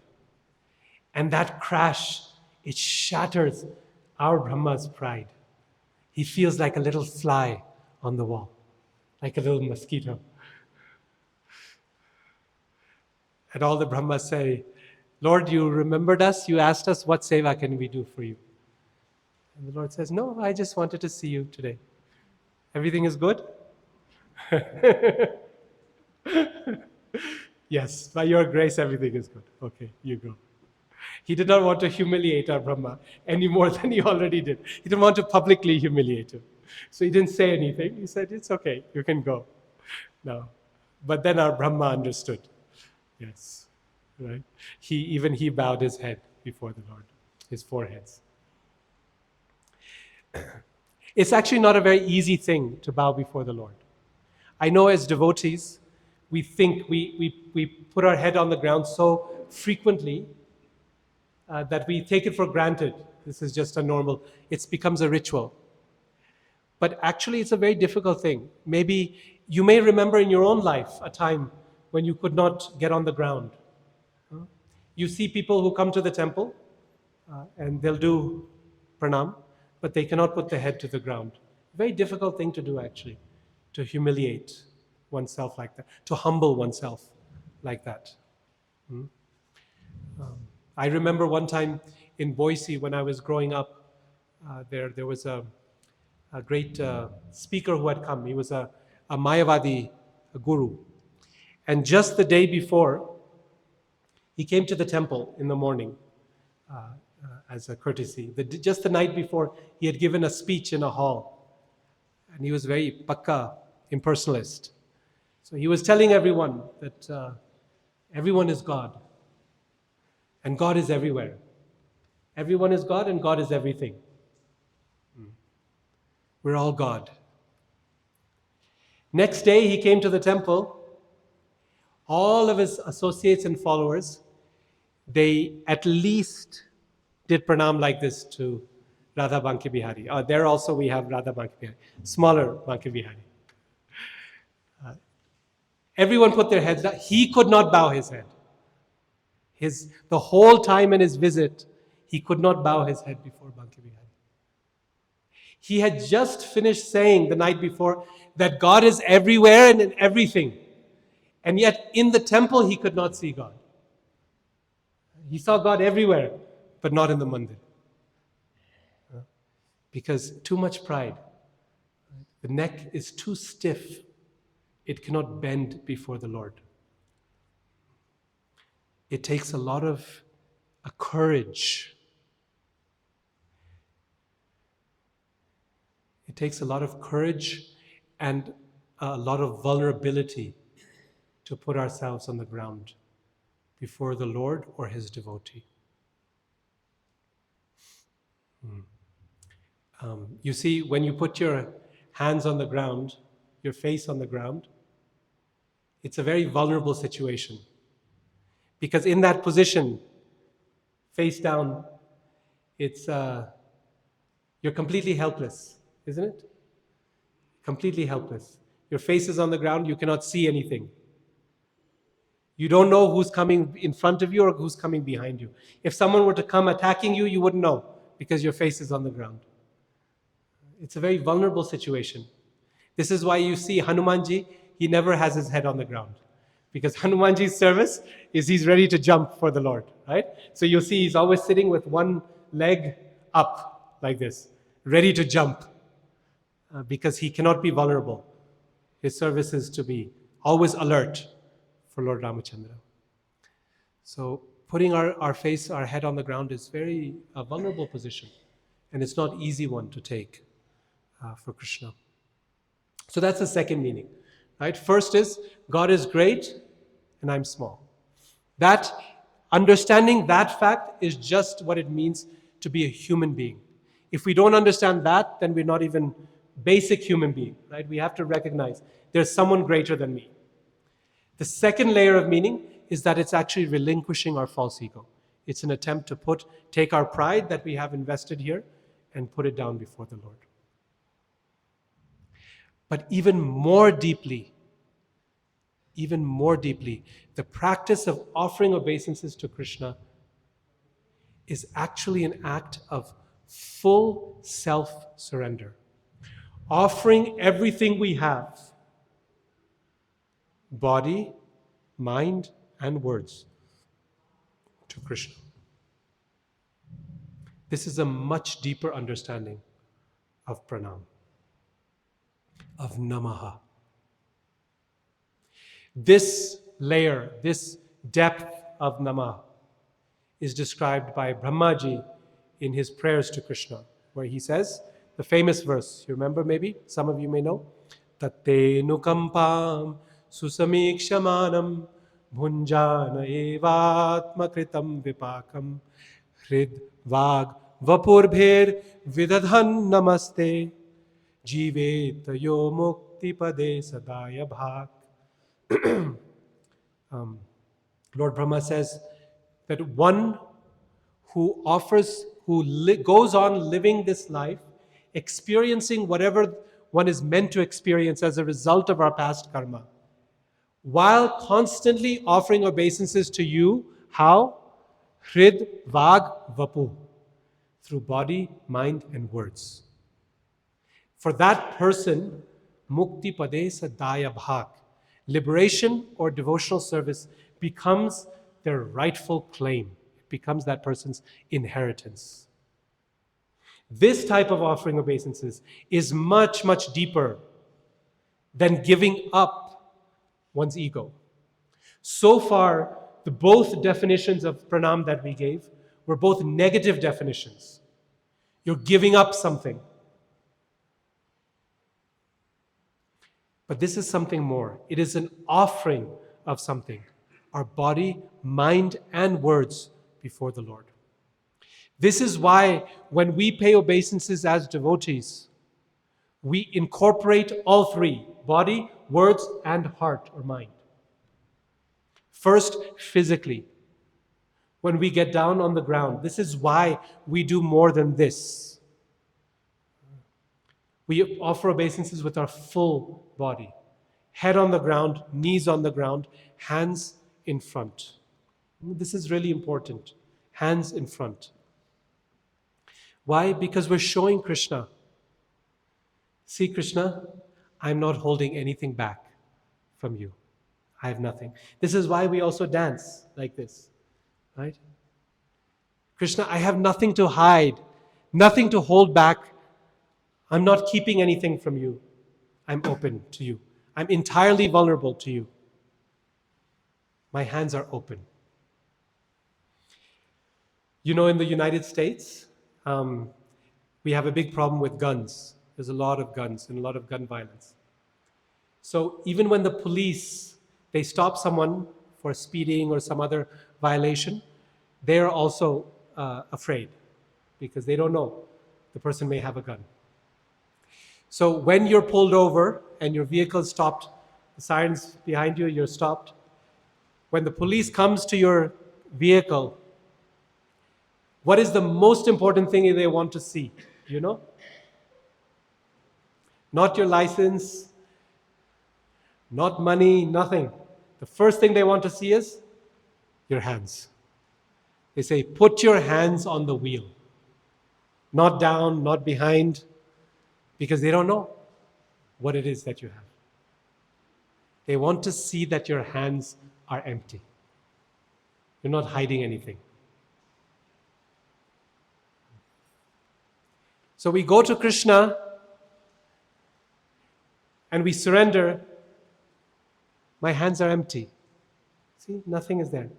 Speaker 1: And that crash, it shatters our Brahma's pride. He feels like a little fly on the wall, like a little mosquito. And all the Brahmas say, Lord, you remembered us, you asked us, what seva can we do for you? And the Lord says, no, I just wanted to see you today. Everything is good? Yes, by your grace, everything is good. Okay, you go. He did not want to humiliate our Brahma any more than he already did. He didn't want to publicly humiliate him. So he didn't say anything. He said, it's okay, you can go. No. But then our Brahma understood. Yes, right? He bowed his head before the Lord, his foreheads. It's actually not a very easy thing to bow before the Lord. I know as devotees, we think we put our head on the ground so frequently that we take it for granted. This is just a normal, it becomes a ritual. But actually, it's a very difficult thing. Maybe you may remember in your own life a time when you could not get on the ground. You see people who come to the temple and they'll do pranam, but they cannot put their head to the ground. Very difficult thing to do, actually, to humiliate oneself like that, to humble oneself like that. I remember one time in Boise when I was growing up, there was a great speaker who had come. He was a Mayavadi guru. And just the day before, he came to the temple in the morning as a courtesy. Just the night before, he had given a speech in a hall. And he was very pakka impersonalist. So he was telling everyone that everyone is God. And God is everywhere. Everyone is God and God is everything. We're all God. Next day, he came to the temple. All of his associates and followers, they at least did pranam like this to Radha Banki Bihari. There also we have Radha Banki Bihari, smaller Banki Bihari. Everyone put their heads down. He could not bow his head. The whole time in his visit, he could not bow his head before Banki Bihari. He had just finished saying the night before that God is everywhere and in everything. And yet in the temple, he could not see God. He saw God everywhere, but not in the mandir. Because too much pride. The neck is too stiff. It cannot bend before the Lord. It takes a lot of courage. It takes a lot of courage and a lot of vulnerability to put ourselves on the ground before the Lord or his devotee. You see, when you put your hands on the ground, your face on the ground, it's a very vulnerable situation. Because in that position, face down, you're completely helpless, isn't it? Completely helpless. Your face is on the ground, you cannot see anything. You don't know who's coming in front of you or who's coming behind you. If someone were to come attacking you, you wouldn't know because your face is on the ground. It's a very vulnerable situation. This is why you see Hanumanji, he never has his head on the ground. Because Hanumanji's service is he's ready to jump for the Lord, right? So you'll see he's always sitting with one leg up like this, ready to jump because he cannot be vulnerable. His service is to be always alert for Lord Ramachandra. So putting our face, our head on the ground is very vulnerable position. And it's not easy one to take for Krishna. So that's the second meaning. Right? First is, God is great and I'm small. That, understanding that fact is just what it means to be a human being. If we don't understand that, then we're not even basic human being. Right? We have to recognize there's someone greater than me. The second layer of meaning is that it's actually relinquishing our false ego. It's an attempt to take our pride that we have invested here and put it down before the Lord. But even more deeply, the practice of offering obeisances to Krishna is actually an act of full self-surrender. Offering everything we have, body, mind, and words, to Krishna. This is a much deeper understanding of pranam, of namaha. This layer, this depth of namaha is described by Brahmaji in his prayers to Krishna, where he says, the famous verse, you remember maybe? Some of you may know. Tatte nukampam susamikshamanam bhunjana evatma kritam vipakam hrid vag vapurbher vidadhan namaste jivet yo mukti pade sadaya bhak. Lord Brahma says that one who goes on living this life, experiencing whatever one is meant to experience as a result of our past karma, while constantly offering obeisances to you, how? Hrid, Vag, Vapu, through body, mind, and words. For that person, Mukti Pade Sadaya Bhak, liberation or devotional service becomes their rightful claim. It becomes that person's inheritance. This type of offering obeisances is much, much deeper than giving up one's ego. So far, the both definitions of pranam that we gave were both negative definitions. You're giving up something. But this is something more. It is an offering of something, our body, mind, and words before the Lord. This is why when we pay obeisances as devotees, we incorporate all three, body, words, and heart or mind. First, physically. When we get down on the ground, this is why we do more than this. We offer obeisances with our full body. Head on the ground, knees on the ground, hands in front. This is really important. Hands in front. Why? Because we're showing Krishna. See, Krishna, I'm not holding anything back from you. I have nothing. This is why we also dance like this, right? Krishna, I have nothing to hide, nothing to hold back. I'm not keeping anything from you. I'm open to you. I'm entirely vulnerable to you. My hands are open. You know, in the United States, we have a big problem with guns. There's a lot of guns and a lot of gun violence. So even when the police, they stop someone for speeding or some other violation, they are also afraid because they don't know the person may have a gun. So when you're pulled over and your vehicle is stopped, the sirens behind you, you're stopped. When the police comes to your vehicle, what is the most important thing they want to see? You know? Not your license, not money, nothing. The first thing they want to see is your hands. They say, put your hands on the wheel. Not down, not behind, because they don't know what it is that you have. They want to see that your hands are empty. You're not hiding anything. So we go to Krishna and we surrender. My hands are empty. See, nothing is there.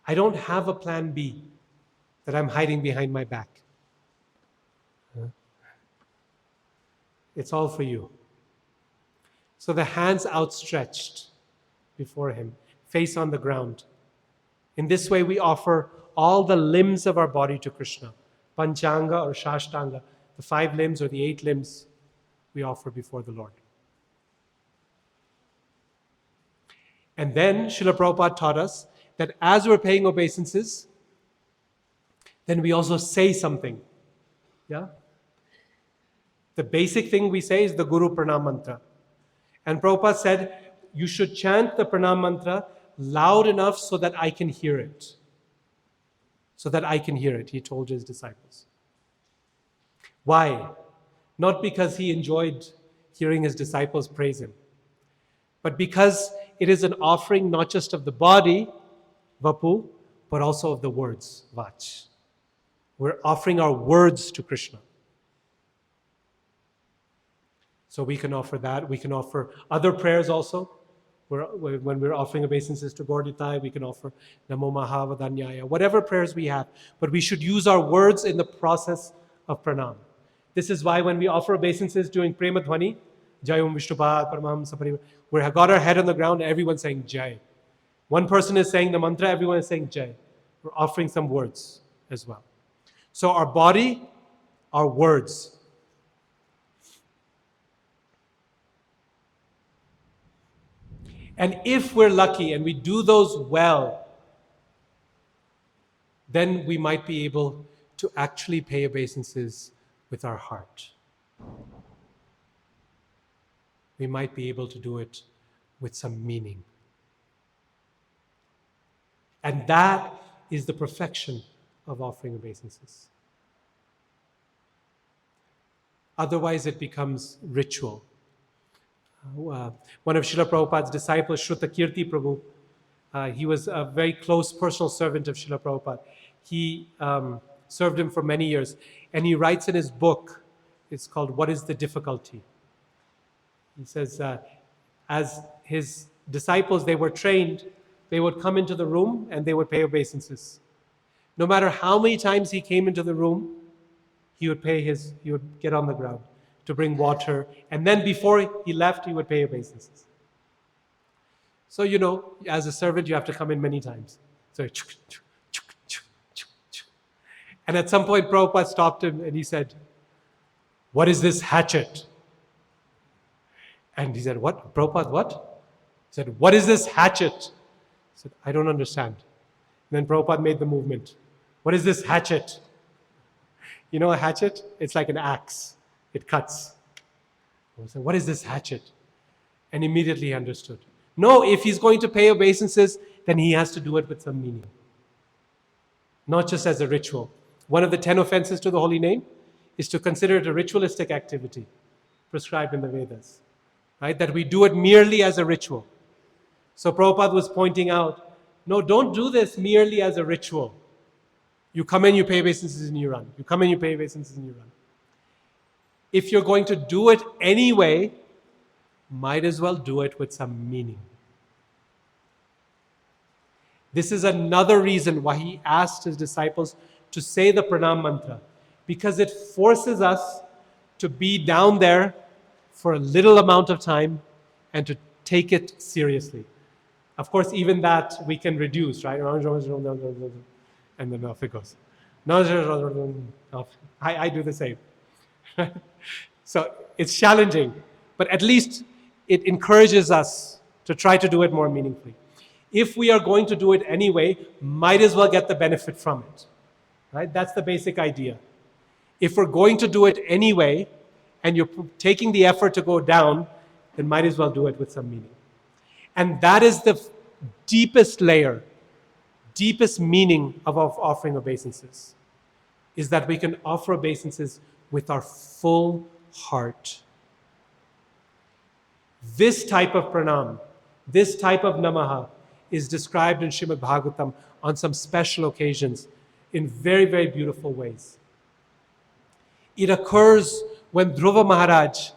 Speaker 1: I don't have a plan B that I'm hiding behind my back. It's all for you. So the hands outstretched before him, face on the ground. In this way, we offer all the limbs of our body to Krishna. Panchanga or Shashtanga, the 5 limbs or the 8 limbs we offer before the Lord. And then Srila Prabhupada taught us that as we're paying obeisances, then we also say something. Yeah? The basic thing we say is the Guru Pranam Mantra. And Prabhupada said, you should chant the Pranam Mantra loud enough so that I can hear it. So that I can hear it, he told his disciples. Why? Not because he enjoyed hearing his disciples praise him, but because it is an offering not just of the body, Vapu, but also of the words, Vach. We're offering our words to Krishna. So we can offer that. We can offer other prayers also. When we're offering obeisances to Gorditai, we can offer Namo Mahavadanyaya, whatever prayers we have. But we should use our words in the process of pranam. This is why when we offer obeisances during Premadhvani, Jai Om Vishnupad Paramahamsa Parivara, we have got our head on the ground, everyone's saying Jai. One person is saying the mantra, everyone is saying Jai. We're offering some words as well. So our body, our words. And if we're lucky and we do those well, then we might be able to actually pay obeisances with our heart. We might be able to do it with some meaning. And that is the perfection of offering obeisances. Otherwise, it becomes ritual. One of Srila Prabhupada's disciples, Shruta Kirti Prabhu, he was a very close personal servant of Srila Prabhupada. He served him for many years. And he writes in his book, it's called What is the Difficulty? He says, as his disciples, they were trained, they would come into the room and they would pay obeisances. No matter how many times he came into the room, he would get on the ground to bring water. And then before he left, he would pay obeisances. So, as a servant, you have to come in many times. So, and at some point, Prabhupada stopped him and he said, "What is this hatchet?" And he said, "What? Prabhupada, what?" He said, "What is this hatchet?" He said, "I don't understand." And then Prabhupada made the movement. "What is this hatchet?" You know a hatchet? It's like an axe. It cuts. I said, "What is this hatchet?" And immediately he understood. No, if he's going to pay obeisances, then he has to do it with some meaning. Not just as a ritual. One of the 10 offenses to the holy name is to consider it a ritualistic activity prescribed in the Vedas. Right? That we do it merely as a ritual. So Prabhupada was pointing out, no, don't do this merely as a ritual. You come in, you pay obeisances, and you run. You come in, you pay obeisances, and you run. If you're going to do it anyway, might as well do it with some meaning. This is another reason why he asked his disciples to say the Pranam Mantra, because it forces us to be down there for a little amount of time and to take it seriously. Of course, even that we can reduce, right? And then off it goes. I do the same. So it's challenging, but at least it encourages us to try to do it more meaningfully. If we are going to do it anyway, might as well get the benefit from it. Right? That's the basic idea. If we're going to do it anyway, and you're taking the effort to go down, then might as well do it with some meaning. And that is the deepest layer, deepest meaning of offering obeisances, is that we can offer obeisances with our full heart. This type of pranam, this type of namaha is described in Srimad Bhagavatam on some special occasions in very, very beautiful ways. It occurs when Dhruva Maharaj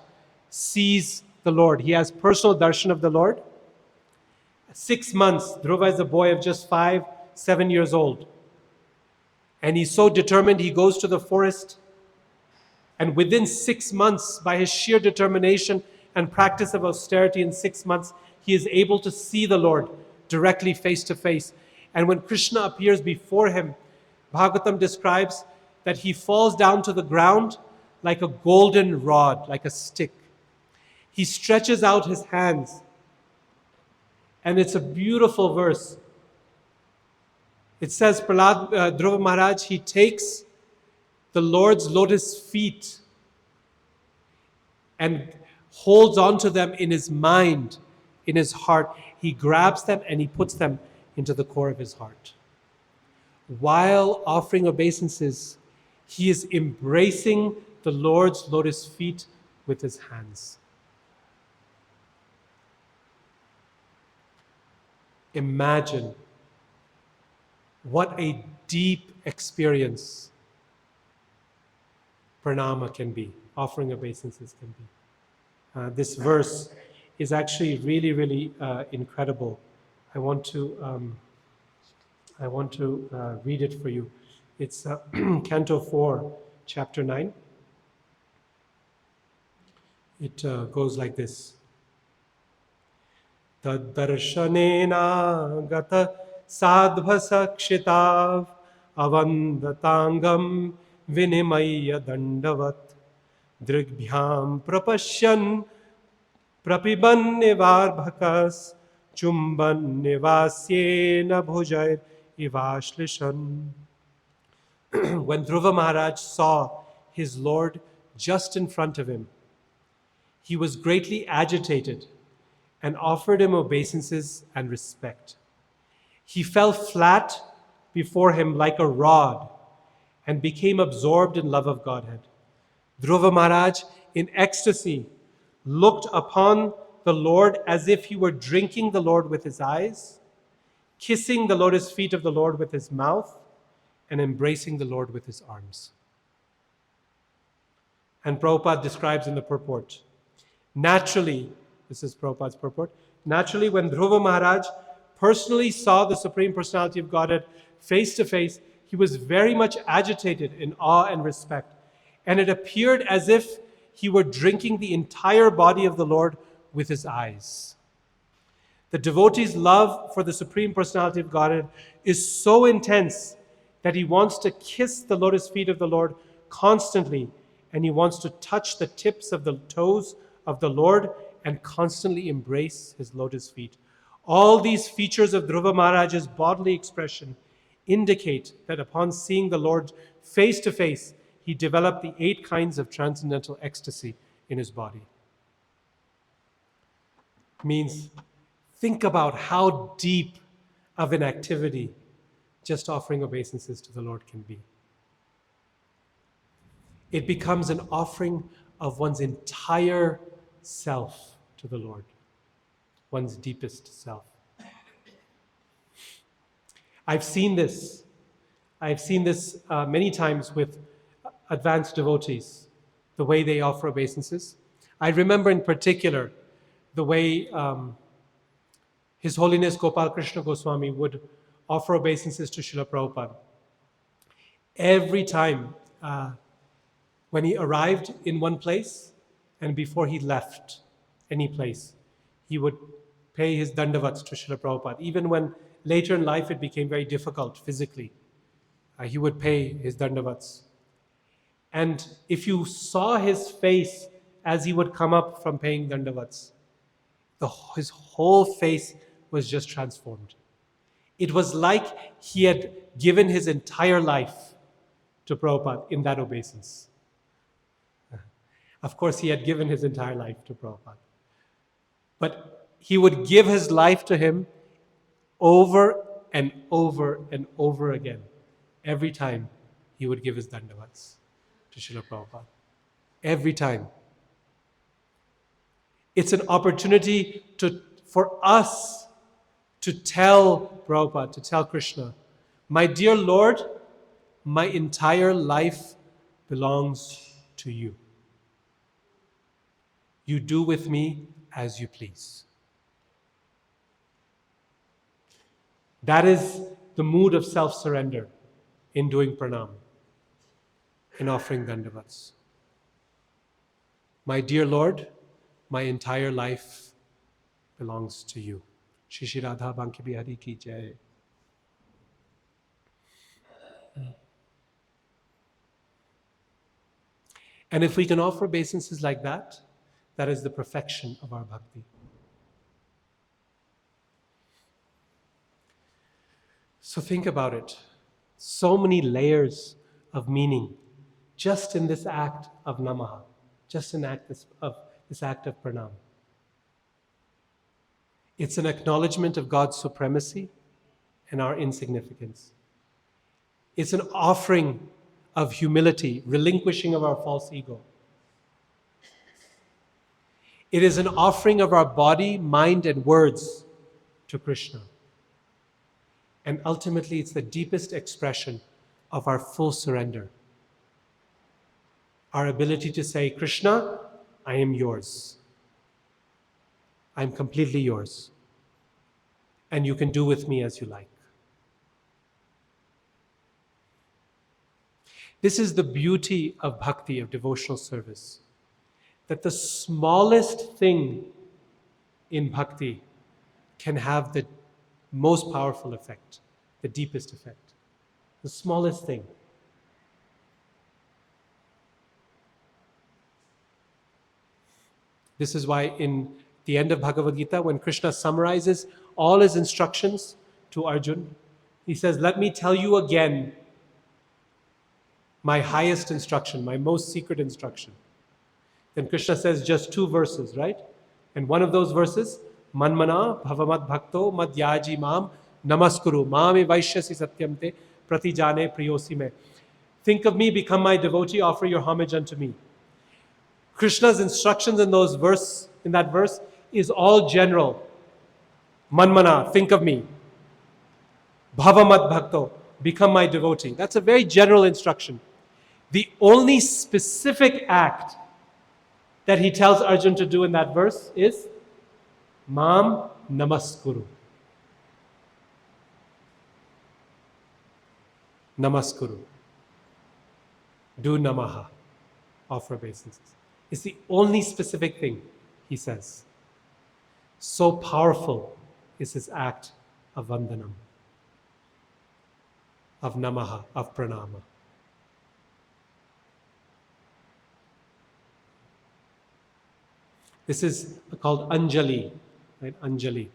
Speaker 1: sees the Lord. He has personal darshan of the Lord. 6 months, Dhruva is a boy of just 5-7 years old. And he's so determined, he goes to the forest. And within 6 months, by his sheer determination and practice of austerity in 6 months, he is able to see the Lord directly face to face. And when Krishna appears before him, Bhagavatam describes that he falls down to the ground like a golden rod, like a stick. He stretches out his hands. And it's a beautiful verse. It says Dhruva Maharaj, he takes the Lord's lotus feet and holds on to them in his mind, in his heart. He grabs them and he puts them into the core of his heart. While offering obeisances, he is embracing the Lord's lotus feet with his hands. Imagine what a deep experience pranama can be, offering obeisances can be. This verse is actually really, really incredible. I want to read it for you. It's Canto 4, Chapter 9. It goes like this. Taddarshanena gata sadhvasakshitav avandatangam vinimaya dandavat drigbhyam prapashyan prapiban nivarbhakas chumban nivasyena bhujayr ivashlishan. When Dhruva Maharaj saw his Lord just in front of him, he was greatly agitated and offered him obeisances and respect. He fell flat before him like a rod and became absorbed in love of Godhead. Dhruva Maharaj, in ecstasy, looked upon the Lord as if he were drinking the Lord with his eyes, kissing the lotus feet of the Lord with his mouth, and embracing the Lord with his arms. And Prabhupada describes in the purport, naturally, this is Prabhupada's purport, naturally when Dhruva Maharaj personally saw the Supreme Personality of Godhead face to face, he was very much agitated in awe and respect. And it appeared as if he were drinking the entire body of the Lord with his eyes. The devotee's love for the Supreme Personality of Godhead is so intense that he wants to kiss the lotus feet of the Lord constantly, and he wants to touch the tips of the toes of the Lord and constantly embrace his lotus feet. All these features of Dhruva Maharaj's bodily expression indicate that upon seeing the Lord face to face, he developed the 8 kinds of transcendental ecstasy in his body. Means, think about how deep of an activity just offering obeisances to the Lord can be. It becomes an offering of one's entire self to the Lord, one's deepest self. I've seen this many times with advanced devotees, the way they offer obeisances. I remember in particular the way His Holiness Gopal Krishna Goswami would offer obeisances to Srila Prabhupada. Every time when he arrived in one place and before he left any place, he would pay his dandavats to Srila Prabhupada. Even when later in life it became very difficult physically, he would pay his dandavats. And if you saw his face as he would come up from paying dandavats, his whole face was just transformed. It was like he had given his entire life to Prabhupada in that obeisance. Of course, he had given his entire life to Prabhupada. But he would give his life to him over and over and over again. Every time he would give his dandavats to Srila Prabhupada. Every time. It's an opportunity for us to tell Prabhupada, to tell Krishna, my dear Lord, my entire life belongs to you. You do with me as you please. That is the mood of self-surrender in doing pranam, in offering dandavats. My dear Lord, my entire life belongs to you. Shri Shri Radha Banki Bihari ki jai. And if we can offer obeisances like that, that is the perfection of our bhakti. So think about it. So many layers of meaning just in this act of namaha, just in this act of pranam. It's an acknowledgement of God's supremacy and our insignificance. It's an offering of humility, relinquishing of our false ego. It is an offering of our body, mind, and words to Krishna. And ultimately, it's the deepest expression of our full surrender. Our ability to say, Krishna, I am yours. I'm completely yours. And you can do with me as you like. This is the beauty of bhakti, of devotional service. That the smallest thing in bhakti can have the most powerful effect, the deepest effect. The smallest thing. This is why in the end of Bhagavad Gita, when Krishna summarizes all his instructions to Arjuna, he says, let me tell you again my highest instruction, my most secret instruction. Then Krishna says just 2 verses, right? And one of those verses, Manmana bhavamat bhakto madhyaji mam namaskuru mame vaishyasi satyam te pratijane priyosi me. Think of me, become my devotee, offer your homage unto me. Krishna's instructions in that verse is all general. Manmana, think of me. Bhavamat bhakto, become my devotee. That's a very general instruction. The only specific act that he tells Arjuna to do in that verse is Mam Namaskuru. Namaskuru. Do Namaha. Offer obeisances. It's the only specific thing he says. So powerful is his act of Vandanam, of Namaha, of Pranama. This is called Anjali, right? Anjali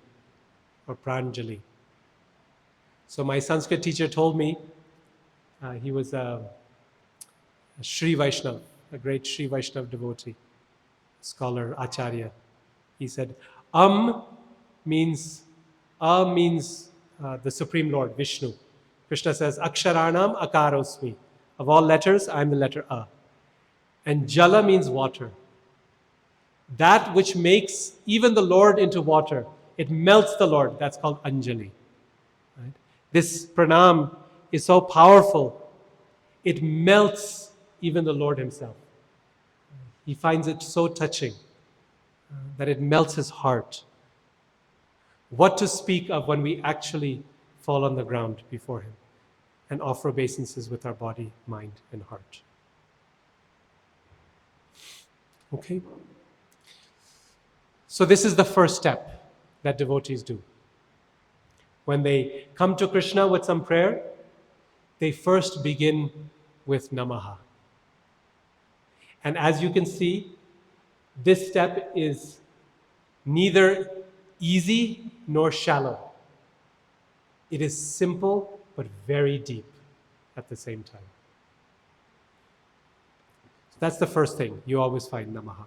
Speaker 1: or Pranjali. So my Sanskrit teacher told me, he was a Sri Vaishnav, a great Sri Vaishnav devotee, scholar, Acharya. He said, means the Supreme Lord, Vishnu. Krishna says, Aksharanam akarosmi. Of all letters, I am the letter A. And Jala means water. That which makes even the Lord into water, it melts the Lord. That's called Anjali. Right? This pranam is so powerful, it melts even the Lord himself. He finds it so touching that it melts his heart. What to speak of when we actually fall on the ground before him and offer obeisances with our body, mind, and heart. Okay? So this is the first step that devotees do. When they come to Krishna with some prayer, they first begin with Namaha. And as you can see, this step is neither easy nor shallow. It is simple but very deep at the same time. So that's the first thing you always find, Namaha.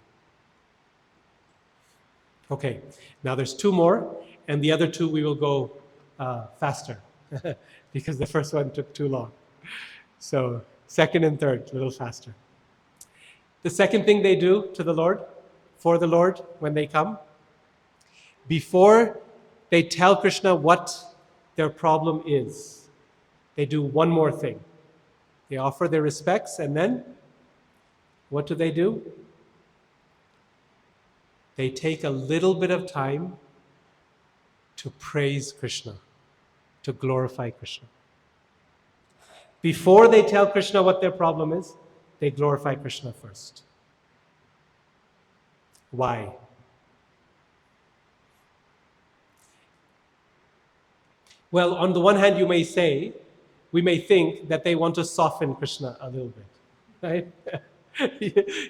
Speaker 1: Okay, now there's 2 more, and the other 2 we will go faster because the first one took too long. So second and third, a little faster. The second thing they do to the Lord, for the Lord, when they come, before they tell Krishna what their problem is, they do one more thing. They offer their respects, and then what do? They take a little bit of time to praise Krishna, to glorify Krishna. Before they tell Krishna what their problem is, they glorify Krishna first. Why? Well, on the one hand, we may think that they want to soften Krishna a little bit, right?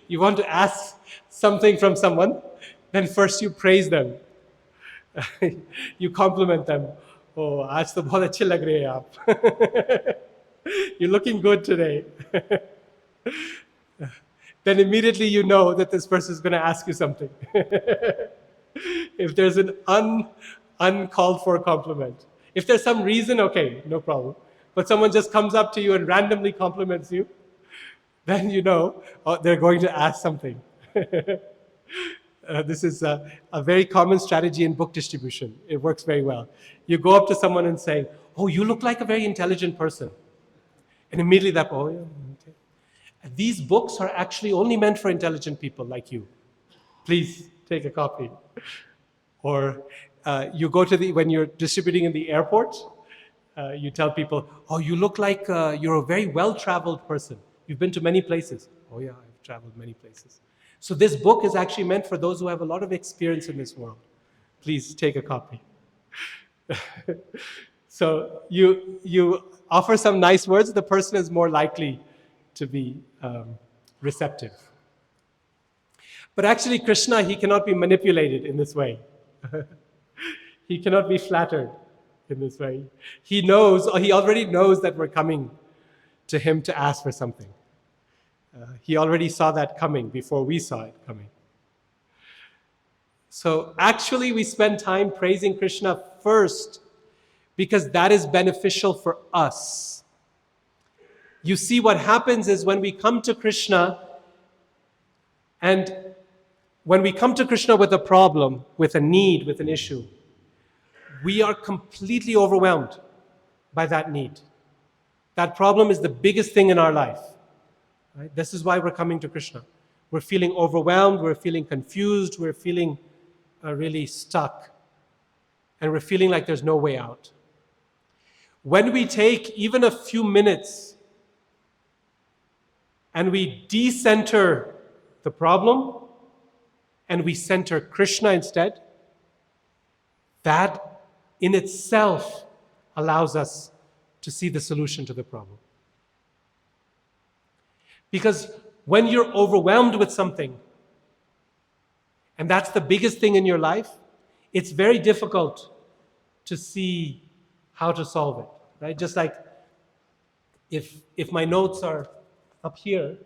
Speaker 1: You want to ask something from someone, then first you praise them. You compliment them. Oh, आज तो बहुत अच्छे लग रहे हैं आप. You're looking good today. Then immediately you know that this person is going to ask you something. If there's an uncalled for compliment. If there's some reason, okay, no problem. But someone just comes up to you and randomly compliments you, then you know, oh, they're going to ask something. This is a very common strategy in book distribution. It works very well. You go up to someone and say, oh, you look like a very intelligent person. And immediately that, oh, yeah, okay. These books are actually only meant for intelligent people like you. Please take a copy. Or you go to when you're distributing in the airport, you tell people, oh, you look like you're a very well-traveled person. You've been to many places. Oh yeah, I've traveled many places. So this book is actually meant for those who have a lot of experience in this world. Please take a copy. So you offer some nice words, the person is more likely to be receptive. But actually Krishna, he cannot be manipulated in this way. He cannot be flattered in this way. He knows, or he already knows that we're coming to him to ask for something. He already saw that coming before we saw it coming. So actually we spend time praising Krishna first because that is beneficial for us. You see, what happens is when we come to Krishna, and when we come to Krishna with a problem, with a need, with an issue, we are completely overwhelmed by that need. That problem is the biggest thing in our life. Right? This is why we're coming to Krishna. We're feeling overwhelmed, we're feeling confused, we're feeling really stuck, and we're feeling like there's no way out. When we take even a few minutes and we decenter the problem and we center Krishna instead, that in itself allows us to see the solution to the problem. Because when you're overwhelmed with something, and that's the biggest thing in your life, it's very difficult to see how to solve it, right? Just like if my notes are up here,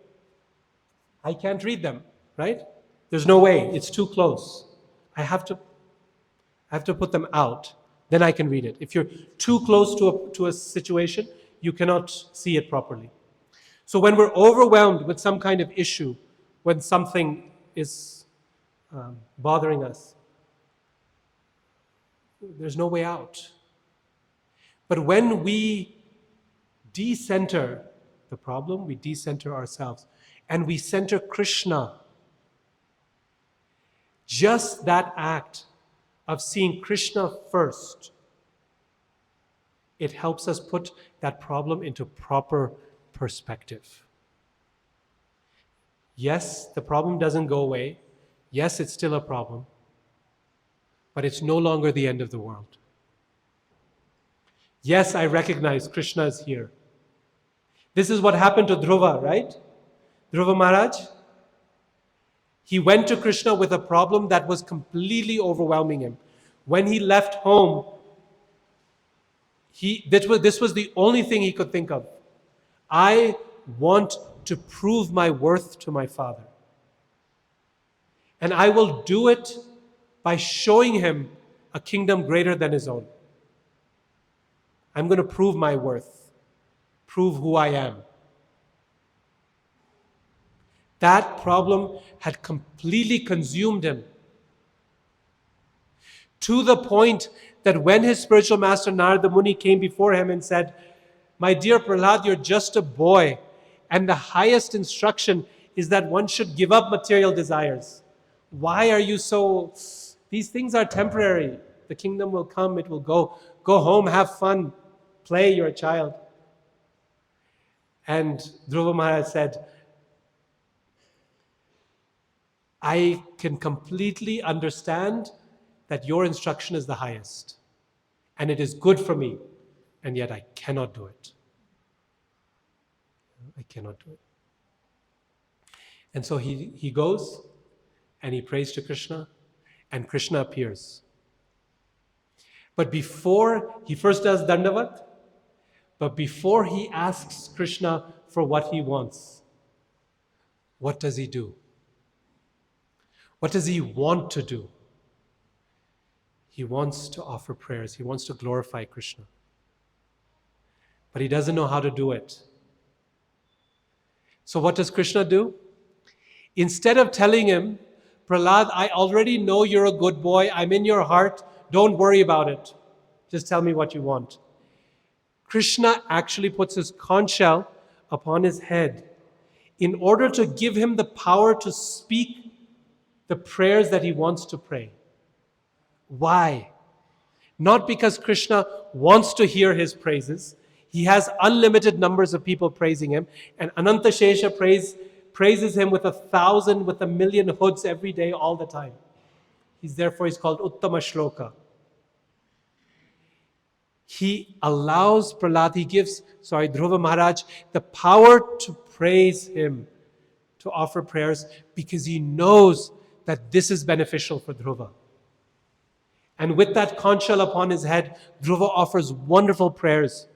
Speaker 1: I can't read them, right? There's no way, it's too close. I have to put them out, then I can read it. If you're too close to a situation, you cannot see it properly. So when we're overwhelmed with some kind of issue, when something is bothering us, there's no way out. But when we decenter the problem, we decenter ourselves, and we center Krishna, just that act of seeing Krishna first, it helps us put that problem into proper perspective. Yes, the problem doesn't go away. Yes, it's still a problem, but it's no longer the end of the world. Yes, I recognize Krishna is here. This is what happened to Dhruva, right? Dhruva Maharaj, he went to Krishna with a problem that was completely overwhelming him. When he left home, this was the only thing he could think of. I want to prove my worth to my father. And I will do it by showing him a kingdom greater than his own. I'm going to prove my worth, prove who I am. That problem had completely consumed him, to the point that when his spiritual master Narada Muni came before him and said, my dear Prahlad, you're just a boy, and the highest instruction is that one should give up material desires. Why are you so... These things are temporary. The kingdom will come, it will go. Go home, have fun, play, you're a child. And Dhruva Maharaj said, I can completely understand that your instruction is the highest, and it is good for me, and yet I cannot do it. I cannot do it. And so he goes and he prays to Krishna, and Krishna appears. But before, he first does Dandavat, but before he asks Krishna for what he wants, what does he do? What does he want to do? He wants to offer prayers. He wants to glorify Krishna. But he doesn't know how to do it. So what does Krishna do? Instead of telling him, Prahlad, I already know you're a good boy. I'm in your heart. Don't worry about it. Just tell me what you want. Krishna actually puts his conch shell upon his head in order to give him the power to speak the prayers that he wants to pray. Why? Not because Krishna wants to hear his praises. He has unlimited numbers of people praising him, and Ananta Shesha praises him with 1,000, with 1,000,000 hoods every day, all the time. Therefore he's called Uttama Shloka. He allows Prahlad, Dhruva Maharaj, the power to praise him, to offer prayers, because he knows that this is beneficial for Dhruva. And with that conch shell upon his head, Dhruva offers wonderful prayers.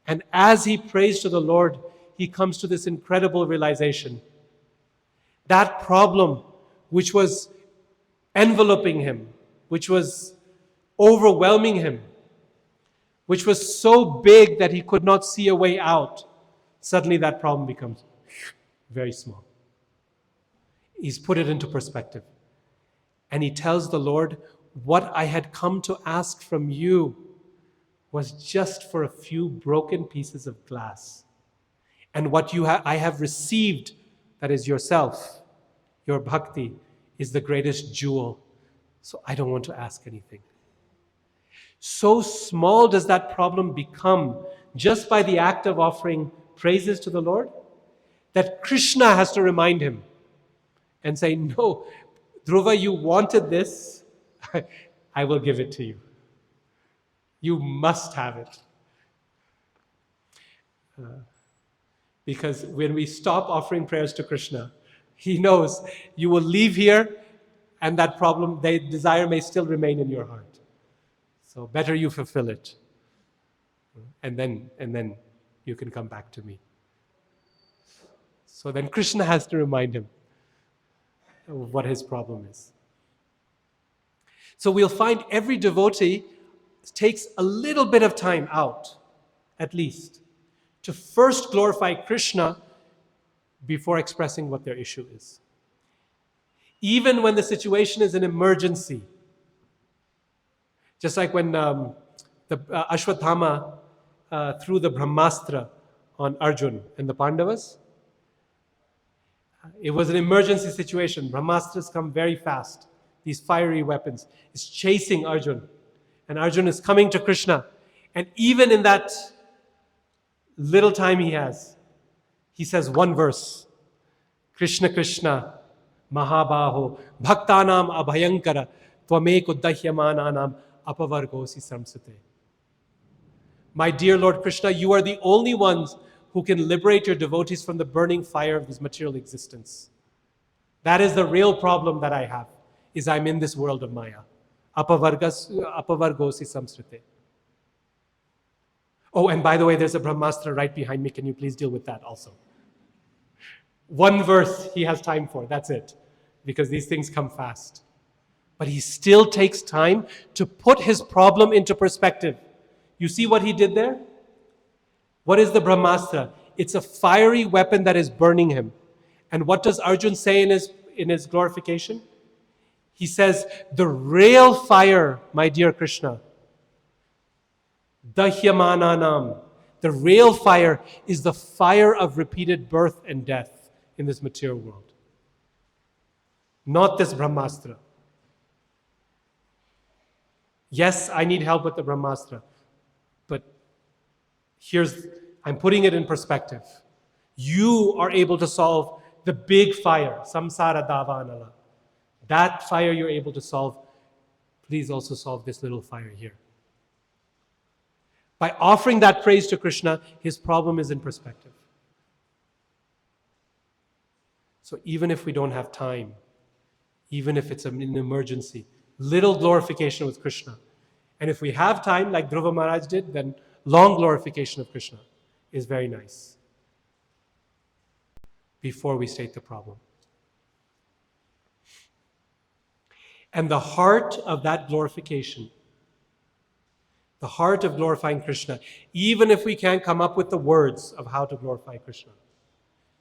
Speaker 1: And as he prays to the Lord, he comes to this incredible realization. That problem which was enveloping him, which was overwhelming him, which was so big that he could not see a way out, suddenly that problem becomes very small. He's put it into perspective. And he tells the Lord, what I had come to ask from you was just for a few broken pieces of glass. And what I have received, that is yourself, your bhakti, is the greatest jewel. So I don't want to ask anything. So small does that problem become just by the act of offering praises to the Lord, that Krishna has to remind him and say, no, Dhruva, you wanted this. I will give it to you. You must have it. Because when we stop offering prayers to Krishna, he knows you will leave here and that problem, that desire may still remain in your heart. So better you fulfill it. And then you can come back to me. So then Krishna has to remind him of what his problem is. So we'll find every devotee takes a little bit of time out, at least, to first glorify Krishna before expressing what their issue is. Even when the situation is an emergency. Just like when the Ashwatthama threw the Brahmastra on Arjun and the Pandavas. It was an emergency situation. Brahmastras come very fast. These fiery weapons. It's chasing Arjun. And Arjun is coming to Krishna. And even in that little time he has, he says one verse. Krishna Krishna Mahabaho Bhaktanam Abhayankara Tvameko Dahyamananam Apavargosi Samsate. My dear Lord Krishna, you are the only ones who can liberate your devotees from the burning fire of this material existence. That is the real problem that I have, is I'm in this world of Maya. Apavargosi Samsrite. Oh, and by the way, there's a Brahmastra right behind me. Can you please deal with that also? One verse he has time for, that's it. Because these things come fast. But he still takes time to put his problem into perspective. You see what he did there? What is the Brahmastra? It's a fiery weapon that is burning him. And what does Arjun say in his glorification? He says, the real fire, my dear Krishna, Dahyamananam, the real fire is the fire of repeated birth and death in this material world. Not this Brahmastra. Yes, I need help with the Brahmastra. But I'm putting it in perspective. You are able to solve the big fire, samsara davanala. That fire you're able to solve. Please also solve this little fire here. By offering that praise to Krishna, his problem is in perspective. So even if we don't have time, even if it's an emergency, little glorification with Krishna, And if we have time, like Dhruva Maharaj did, then long glorification of Krishna is very nice before we state the problem. And the heart of that glorification, the heart of glorifying Krishna, even if we can't come up with the words of how to glorify Krishna,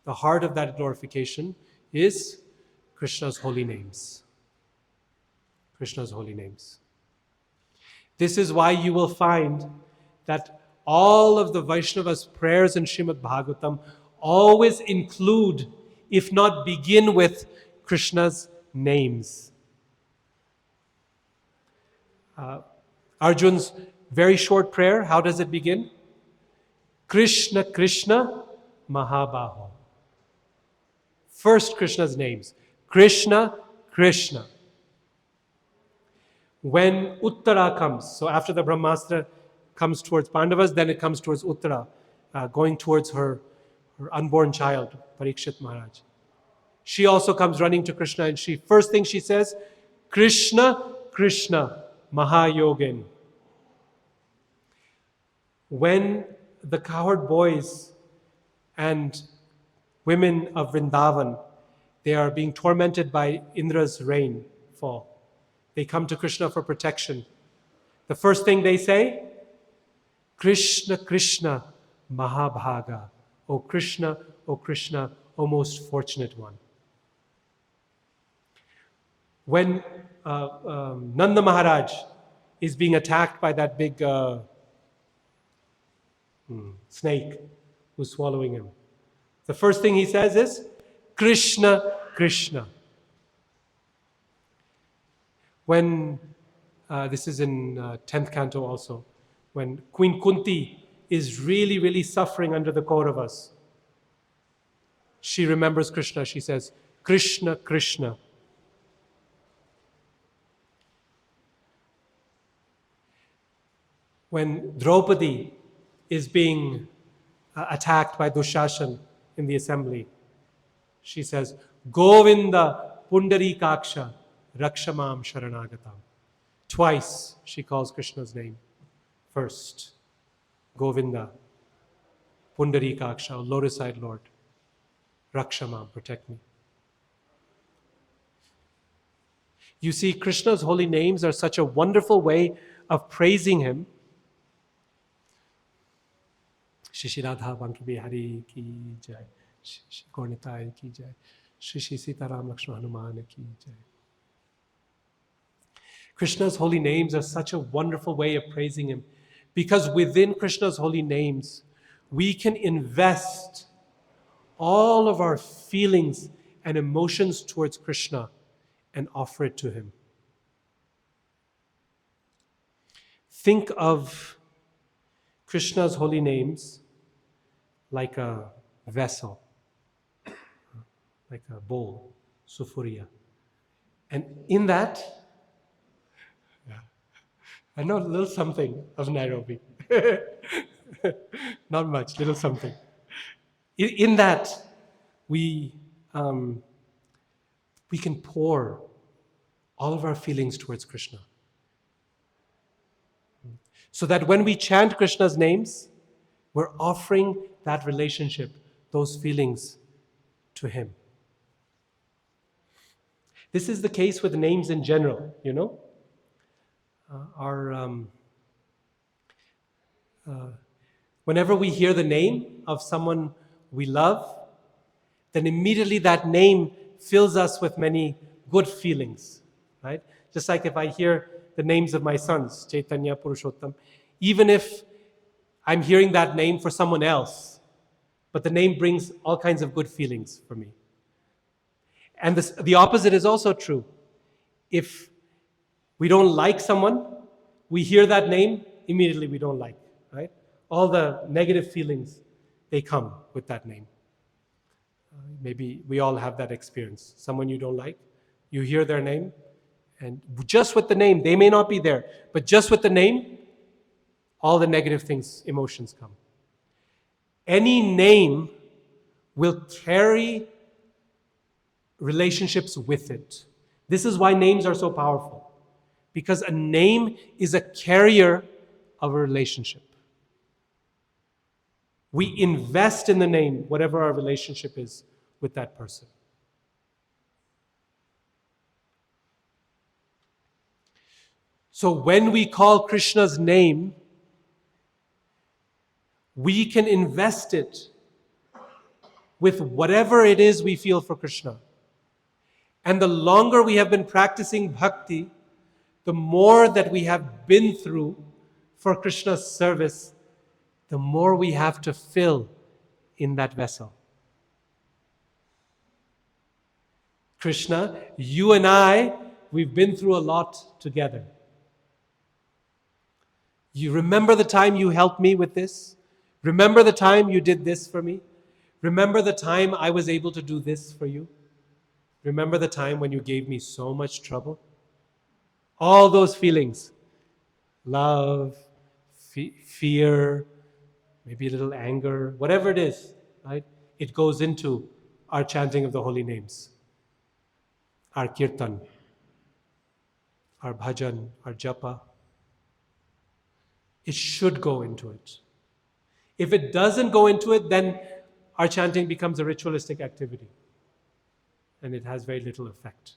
Speaker 1: the heart of that glorification is Krishna's holy names. Krishna's holy names. This is why you will find that all of the Vaishnava's prayers in Srimad Bhagavatam always include, if not begin with, Krishna's names. Arjun's very short prayer, how does it begin? Krishna, Krishna, Mahabaho. First, Krishna's names. Krishna, Krishna. When Uttara comes, so after the Brahmastra comes towards Pandavas, then it comes towards Uttara, going towards her unborn child, Parikshit Maharaj. She also comes running to Krishna, and first thing she says, Krishna, Krishna, Mahayogin. When the cowherd boys and women of Vrindavan, they are being tormented by Indra's rainfall. They come to Krishna for protection. The first thing they say, Krishna, Krishna, Mahabhaga. O Krishna, O most fortunate one. When Nanda Maharaj is being attacked by that big snake who's swallowing him, the first thing he says is, Krishna, Krishna. When, this is in 10th canto also, when Queen Kunti is really, really suffering under the Kauravas, she remembers Krishna. She says, Krishna, Krishna. When Draupadi is being attacked by Dushashan in the assembly, she says, Govinda Pundarikaksha Rakshamam Sharanagatam. Twice she calls Krishna's name. First, Govinda, Pundarikaksha, lotus-eyed Lord. Rakshamam, protect me. You see, Krishna's holy names are such a wonderful way of praising him. Shri Radha Banki Hari ki jai. Shri Gaurnitai ki jai. Shri Sitaram Lakshmana Hanuman ki jai. Krishna's holy names are such a wonderful way of praising him, because within Krishna's holy names, we can invest all of our feelings and emotions towards Krishna and offer it to him. Think of Krishna's holy names like a vessel, like a bowl, sufuriya. And in that, I know a little something of Nairobi. Not much, little something. In that, we can pour all of our feelings towards Krishna. So that when we chant Krishna's names, we're offering that relationship, those feelings to him. This is the case with names in general, you know. Whenever we hear the name of someone we love, then immediately that name fills us with many good feelings, right? Just like if I hear the names of my sons, Chaitanya, Purushottam, even if I'm hearing that name for someone else, but the name brings all kinds of good feelings for me. And the opposite is also true. If we don't like someone, we hear that name, immediately we don't like, right? All the negative feelings, they come with that name. Maybe we all have that experience. Someone you don't like, you hear their name, and just with the name, they may not be there, but just with the name, all the negative things, emotions come. Any name will carry relationships with it. This is why names are so powerful. Because a name is a carrier of a relationship. We invest in the name, whatever our relationship is with that person. So when we call Krishna's name, we can invest it with whatever it is we feel for Krishna. And the longer we have been practicing bhakti, the more that we have been through for Krishna's service, the more we have to fill in that vessel. Krishna, you and I, we've been through a lot together. You remember the time you helped me with this? Remember the time you did this for me? Remember the time I was able to do this for you? Remember the time when you gave me so much trouble? All those feelings, love, fear, maybe a little anger, whatever it is, right? It goes into our chanting of the holy names, our kirtan, our bhajan, our japa. It should go into it. If it doesn't go into it, then our chanting becomes a ritualistic activity and it has very little effect.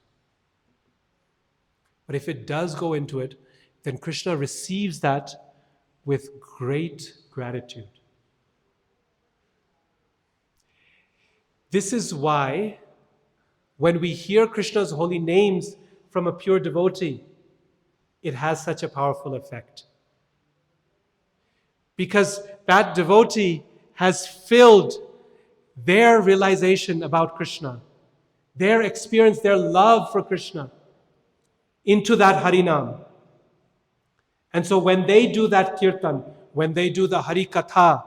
Speaker 1: But if it does go into it, then Krishna receives that with great gratitude. This is why when we hear Krishna's holy names from a pure devotee, it has such a powerful effect. Because that devotee has filled their realization about Krishna, their experience, their love for Krishna into that Harinam. And so when they do that kirtan, when they do the Hari Katha,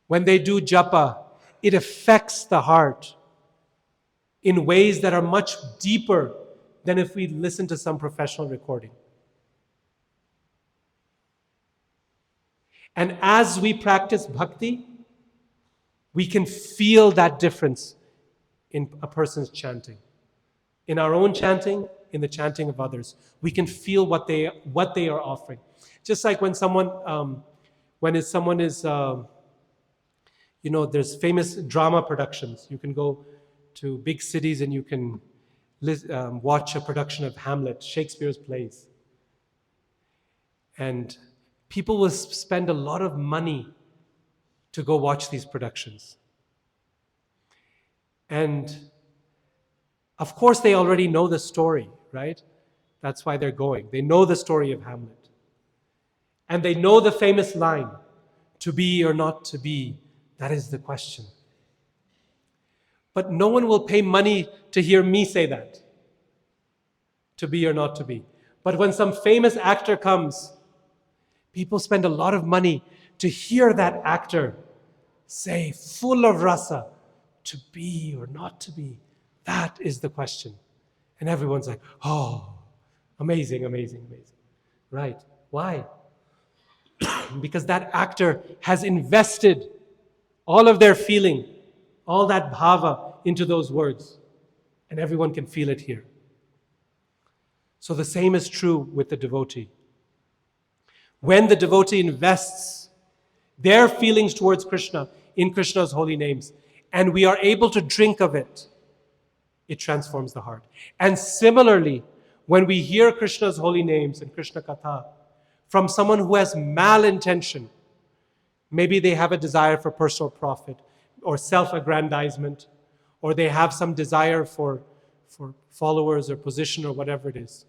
Speaker 1: when they do japa, it affects the heart in ways that are much deeper than if we listen to some professional recording. And as we practice bhakti, we can feel that difference in a person's chanting. In our own chanting, in the chanting of others. We can feel what they are offering. Just like when someone is, there's famous drama productions. You can go to big cities and you can watch a production of Hamlet, Shakespeare's plays. And people will spend a lot of money to go watch these productions. And of course, they already know the story, right? That's why they're going. They know the story of Hamlet. And they know the famous line, to be or not to be, that is the question. But no one will pay money to hear me say that, to be or not to be. But when some famous actor comes, people spend a lot of money to hear that actor say, full of rasa, to be or not to be. That is the question. And everyone's like, oh, amazing, amazing, amazing. Right. Why? Because that actor has invested all of their feeling, all that bhava into those words. And everyone can feel it here. So the same is true with the devotee. When the devotee invests their feelings towards Krishna in Krishna's holy names, and we are able to drink of it, it transforms the heart. And similarly, when we hear Krishna's holy names and Krishna Katha from someone who has malintention, maybe they have a desire for personal profit or self-aggrandizement, or they have some desire for followers or position or whatever it is.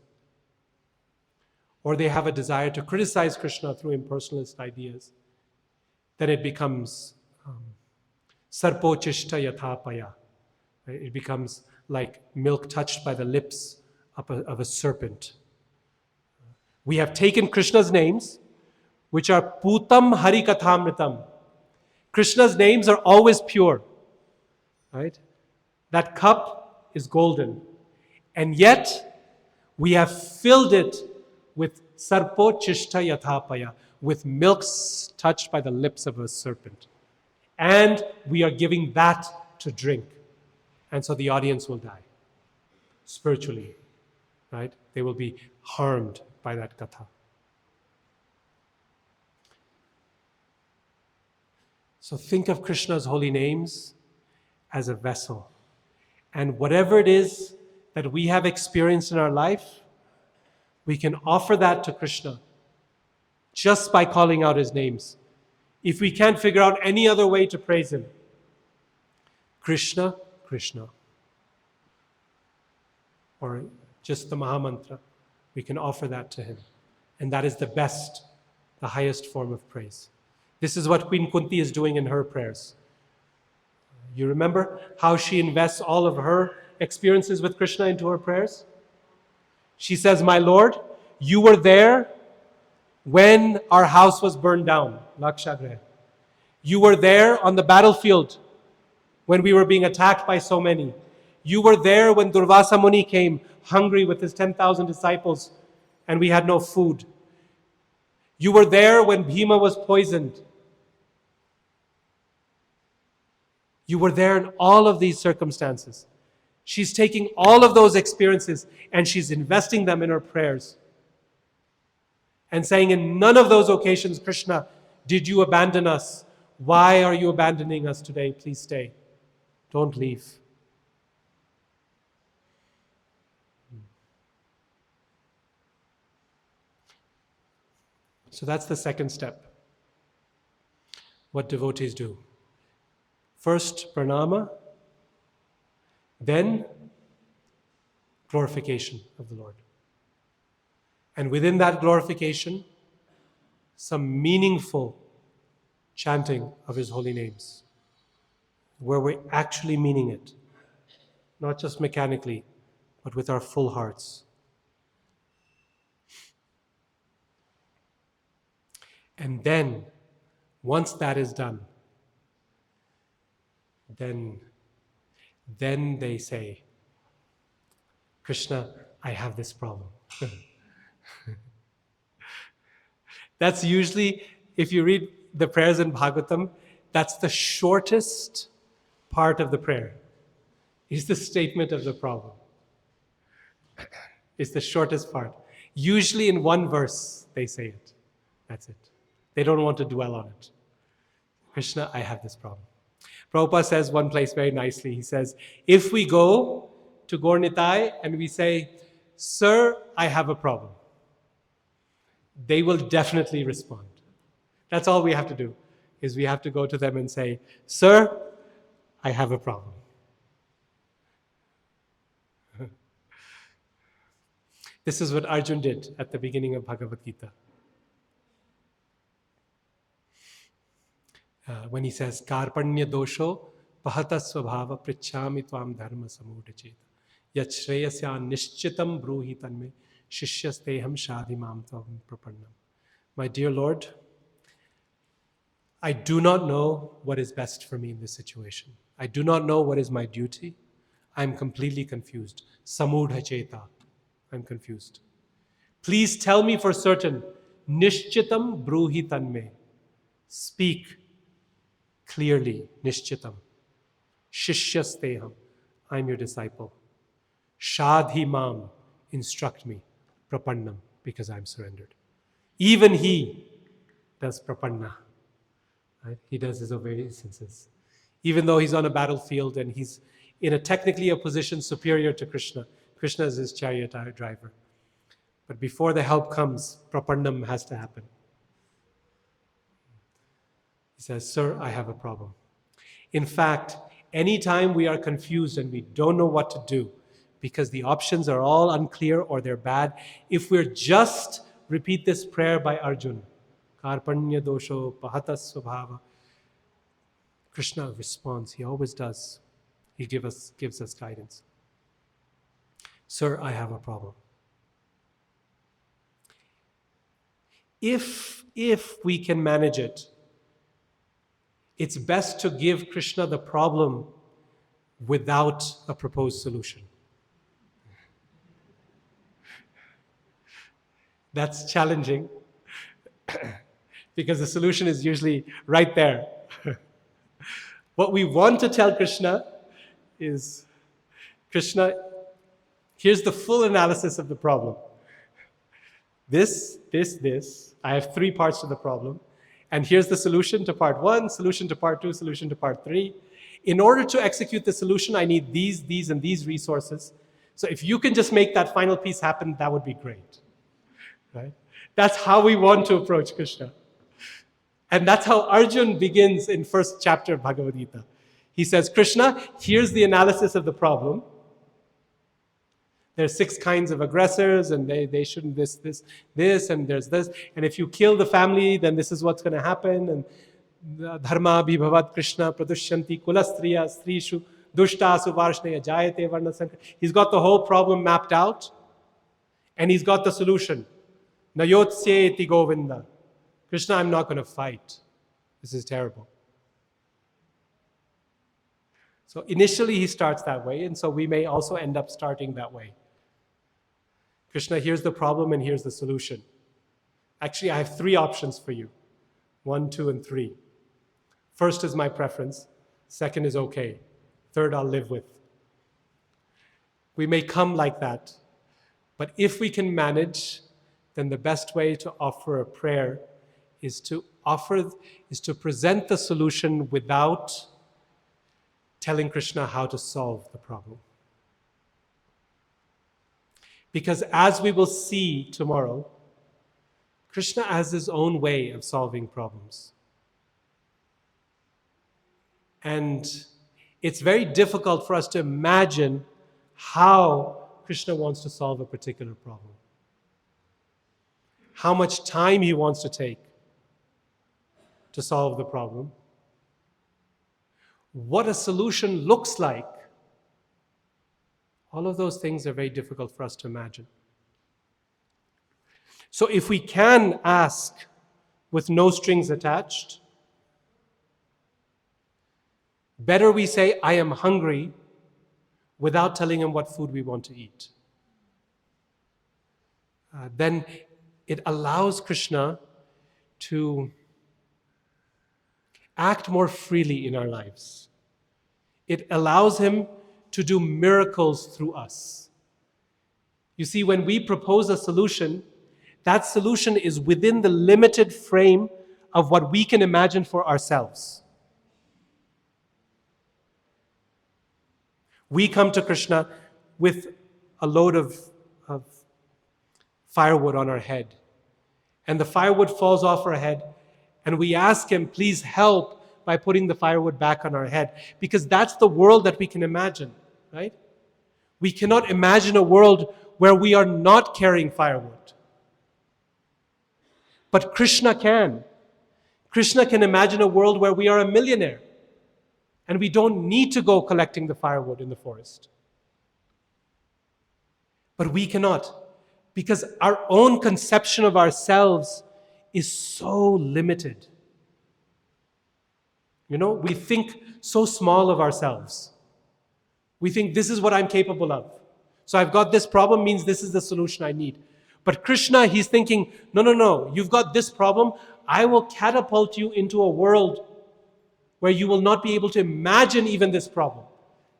Speaker 1: Or they have a desire to criticize Krishna through impersonalist ideas, then it becomes sarpochishta yathapaya. It becomes like milk touched by the lips of a serpent. We have taken Krishna's names, which are putam hari kathamritam. Krishna's names are always pure, right? That cup is golden. And yet, we have filled it with sarpochishta yathapaya, with milk touched by the lips of a serpent. And we are giving that to drink. And so the audience will die, spiritually. right? They will be harmed by that katha. So think of Krishna's holy names as a vessel. And whatever it is that we have experienced in our life, we can offer that to Krishna just by calling out his names. If we can't figure out any other way to praise him, Krishna, Krishna, or just the Mahamantra, we can offer that to him. And that is the best, the highest form of praise. This is what Queen Kunti is doing in her prayers. You remember how she invests all of her experiences with Krishna into her prayers? She says, my Lord, you were there when our house was burned down, Lakshagriha. You were there on the battlefield when we were being attacked by so many. You were there when Durvasa Muni came hungry with his 10,000 disciples and we had no food. You were there when Bhima was poisoned. You were there in all of these circumstances. She's taking all of those experiences and she's investing them in her prayers. And saying, in none of those occasions, Krishna, did you abandon us? Why are you abandoning us today? Please stay. Don't leave. So that's the second step. What devotees do. First, pranama, then glorification of the Lord. And within that glorification, some meaningful chanting of his holy names, where we're actually meaning it, not just mechanically, but with our full hearts. And then, once that is done, then they say, Krishna, I have this problem. That's usually, if you read the prayers in Bhagavatam, that's the shortest part of the prayer. Is the statement of the problem. It's the shortest part. Usually in one verse, they say it. That's it. They don't want to dwell on it. Krishna, I have this problem. Prabhupada says one place very nicely. He says, if we go to Gaur Nitai and we say, Sir, I have a problem, they will definitely respond. That's all we have to do, is we have to go to them and say, Sir, I have a problem. This is what Arjun did at the beginning of Bhagavad Gita. When he says, Karpanya dosho pahata svabhava prichhami tvam dharma samudacheta yat shreyasya nishchitam bruhi tanme shishyasteham shadhimam tvam prapannam. My dear Lord, I do not know what is best for me in this situation. I do not know what is my duty. I'm completely confused. Samudhacheta. I'm confused. Please tell me for certain. Nishchitam bruhi tanme. Speak clearly. Nishchitam. Shishyasteham. I'm your disciple. Shadhimam. Instruct me. Prapannam. Because I'm surrendered. Even he does prapanna. Right? He does his obeisances. Even though he's on a battlefield and he's in technically a position superior to Krishna. Krishna is his chariot driver. But before the help comes, prapannam has to happen. He says, Sir, I have a problem. In fact, anytime we are confused and we don't know what to do, because the options are all unclear or they're bad, if we're just repeat this prayer by Arjun, Karpanya dosho pahata svabhava, Krishna responds. He always does. He gives us guidance. Sir, I have a problem. If we can manage it, it's best to give Krishna the problem without a proposed solution. That's challenging because the solution is usually right there. What we want to tell Krishna is, Krishna, Here's the full analysis of the problem. This. I have 3 parts to the problem. And here's the solution to part 1, solution to part 2, solution to part 3. In order to execute the solution, I need these, and these resources. So if you can just make that final piece happen, that would be great. Right? That's how we want to approach Krishna. And that's how Arjun begins in first chapter of Bhagavad Gita. He says, Krishna, here's the analysis of the problem. There's 6 kinds of aggressors, and they shouldn't this, and there's this. And if you kill the family, then this is what's going to happen. And dharma bhibhavat Krishna pradushyanti kulastriya strishu dushtasu varshneya jayate varnasankar. He's got the whole problem mapped out, and he's got the solution. Nayotsyeeti Govinda. Krishna, I'm not going to fight. This is terrible. So initially he starts that way, and so we may also end up starting that way. Krishna, here's the problem and here's the solution. Actually, I have 3 options for you. 1, 2, and 3. First is my preference. Second is okay. Third, I'll live with. We may come like that, but if we can manage, then the best way to offer a prayer is to present the solution without telling Krishna how to solve the problem. Because as we will see tomorrow, Krishna has his own way of solving problems. And it's very difficult for us to imagine how Krishna wants to solve a particular problem. How much time he wants to take to solve the problem. What a solution looks like. All of those things are very difficult for us to imagine. So if we can ask with no strings attached, better we say, I am hungry, without telling him what food we want to eat. Then it allows Krishna to act more freely in our lives. It allows him to do miracles through us. You see, when we propose a solution, that solution is within the limited frame of what we can imagine for ourselves. We come to Krishna with a load of firewood on our head, and the firewood falls off our head, and we ask him, please help by putting the firewood back on our head, because that's the world that we can imagine, right? We cannot imagine a world where we are not carrying firewood. But Krishna can. Krishna can imagine a world where we are a millionaire and we don't need to go collecting the firewood in the forest. But we cannot, because our own conception of ourselves is so limited. You know, we think so small of ourselves. We think this is what I'm capable of. So I've got this problem, means this is the solution I need. But Krishna, he's thinking, no, you've got this problem. I will catapult you into a world where you will not be able to imagine even this problem.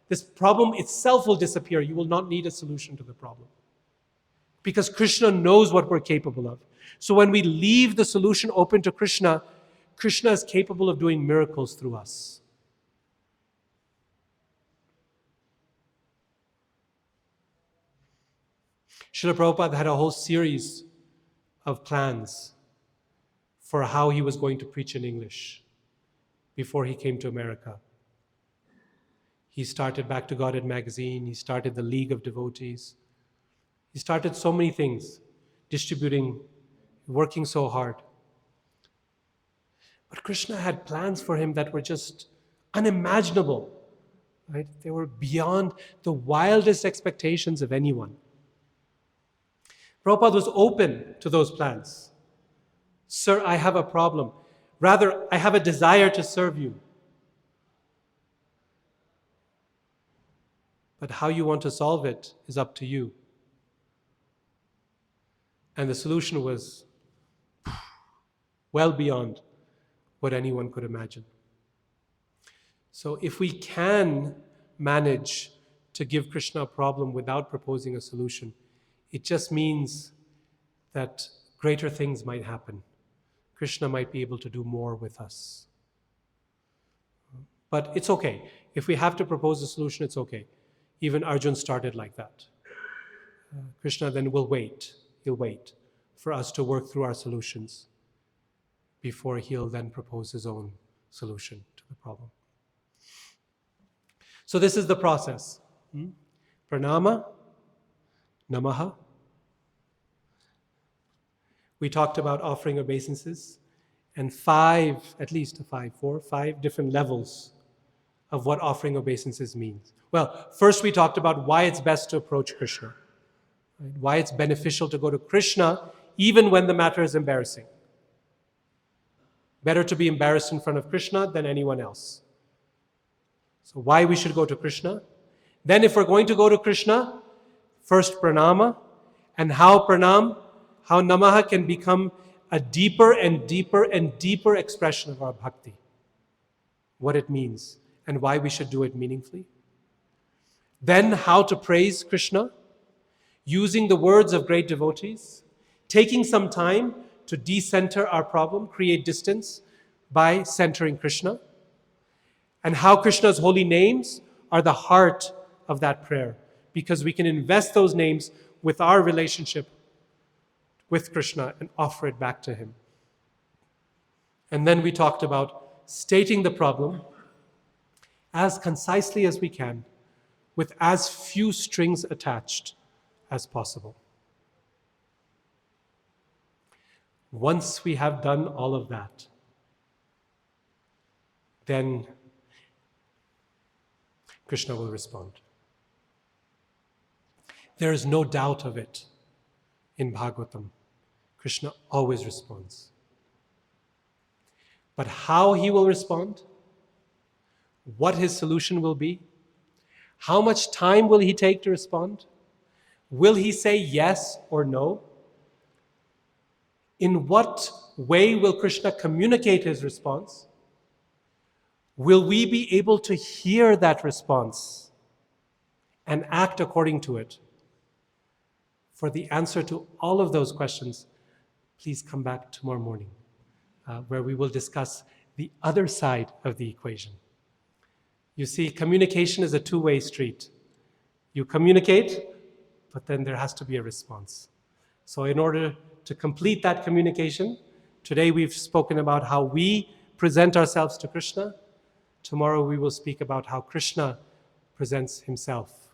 Speaker 1: This problem itself will disappear. You will not need a solution to the problem. Because Krishna knows what we're capable of. So when we leave the solution open to Krishna, Krishna is capable of doing miracles through us. Srila Prabhupada had a whole series of plans for how he was going to preach in English before he came to America. He started Back to Godhead magazine. He started the League of Devotees. He started so many things, distributing, working so hard. But Krishna had plans for him that were just unimaginable, right? They were beyond the wildest expectations of anyone. Prabhupada was open to those plans. Sir, I have a problem. Rather, I have a desire to serve you. But how you want to solve it is up to you. And the solution was well beyond what anyone could imagine. So if we can manage to give Krishna a problem without proposing a solution. It just means that greater things might happen. Krishna might be able to do more with us. But it's okay. If we have to propose a solution, it's okay. Even Arjun started like that. Krishna then will wait. He'll wait for us to work through our solutions before he'll then propose his own solution to the problem. So this is the process. Pranama, Namaha. We talked about offering obeisances and five different levels of what offering obeisances means. Well, first we talked about why it's best to approach Krishna, right? Why it's beneficial to go to Krishna even when the matter is embarrassing. Better to be embarrassed in front of Krishna than anyone else. So why we should go to Krishna. Then if we're going to go to Krishna, first pranama, and how namaha can become a deeper and deeper and deeper expression of our bhakti. What it means and why we should do it meaningfully. Then how to praise Krishna, using the words of great devotees, taking some time to decenter our problem, create distance by centering Krishna, and how Krishna's holy names are the heart of that prayer, because we can invest those names with our relationship with Krishna and offer it back to him. And then we talked about stating the problem as concisely as we can, with as few strings attached as possible. Once we have done all of that, then Krishna will respond. There is no doubt of it in Bhagavatam. Krishna always responds. But how he will respond, what his solution will be, how much time will he take to respond, will he say yes or no, in what way will Krishna communicate his response, will we be able to hear that response and act according to it? For the answer to all of those questions, please come back tomorrow morning, where we will discuss the other side of the equation. You see, communication is a two-way street. You communicate, but then there has to be a response. So in order to complete that communication, today we've spoken about how we present ourselves to Krishna. Tomorrow we will speak about how Krishna presents himself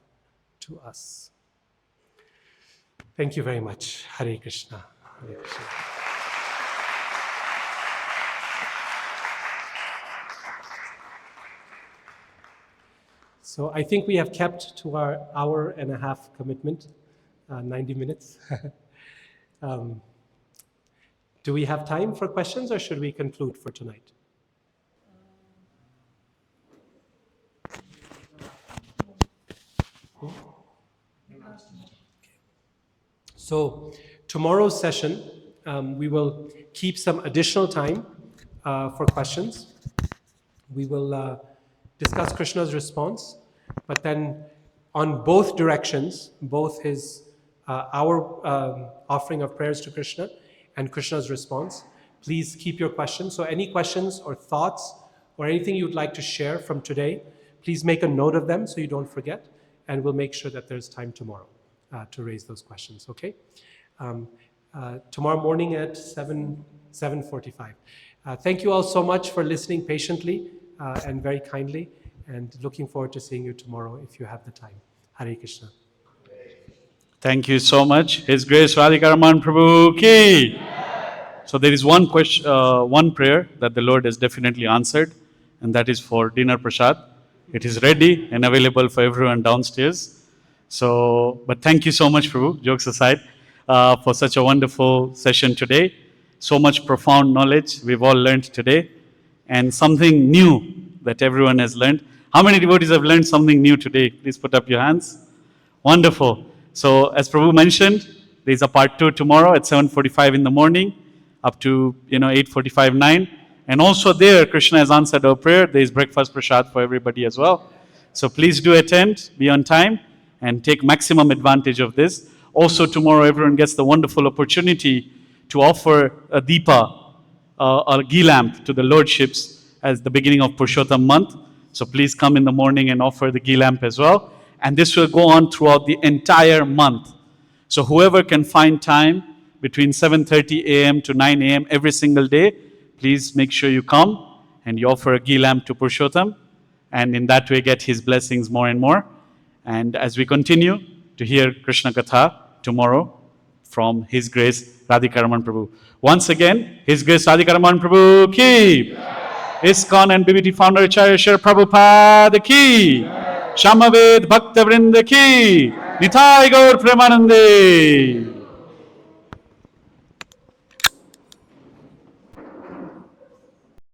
Speaker 1: to us. Thank you very much. Hare Krishna. Hare Krishna. So I think we have kept to our hour and a half commitment, 90 minutes. Do we have time for questions, or should we conclude for tonight? So tomorrow's session, we will keep some additional time for questions. We will discuss Krishna's response, but then on both directions, both our offering of prayers to Krishna and Krishna's response, please keep your questions. So any questions or thoughts or anything you'd like to share from today, please make a note of them so you don't forget, and we'll make sure that there's time tomorrow to raise those questions, okay? Tomorrow morning at 7:45. Thank you all so much for listening patiently and very kindly, and looking forward to seeing you tomorrow if you have the time. Hare Krishna.
Speaker 2: Thank you so much. His Grace Radhika Ramana Prabhu ki. So there is one question, one prayer that the Lord has definitely answered, and that is for dinner prasad. It is ready and available for everyone downstairs. So, but thank you so much, Prabhu, jokes aside, for such a wonderful session today. So much profound knowledge we've all learned today, and something new that everyone has learned. How many devotees have learned something new today? Please put up your hands. Wonderful. So, as Prabhu mentioned, there's a part 2 tomorrow at 7:45 in the morning, up to 8:45, 9. And also there, Krishna has answered our prayer. There is breakfast prasad for everybody as well. So please do attend, be on time, and take maximum advantage of this. Also, tomorrow everyone gets the wonderful opportunity to offer a deepa, a ghee lamp to the lordships as the beginning of Purushottam month. So please come in the morning and offer the ghee lamp as well. And this will go on throughout the entire month. So whoever can find time between 7:30 a.m. to 9 a.m. every single day, please make sure you come and you offer a ghee lamp to Purushottam, and in that way get his blessings more and more. And as we continue to hear Krishna Katha tomorrow from His Grace Radhika Raman Prabhu. Once again, His Grace Radhika Raman Prabhu ki, ISKCON and BBT founder Acharya Shri Prabhupada ki, Shamaved Bhakta Vrinda ki, Nitai Gaur Premanande.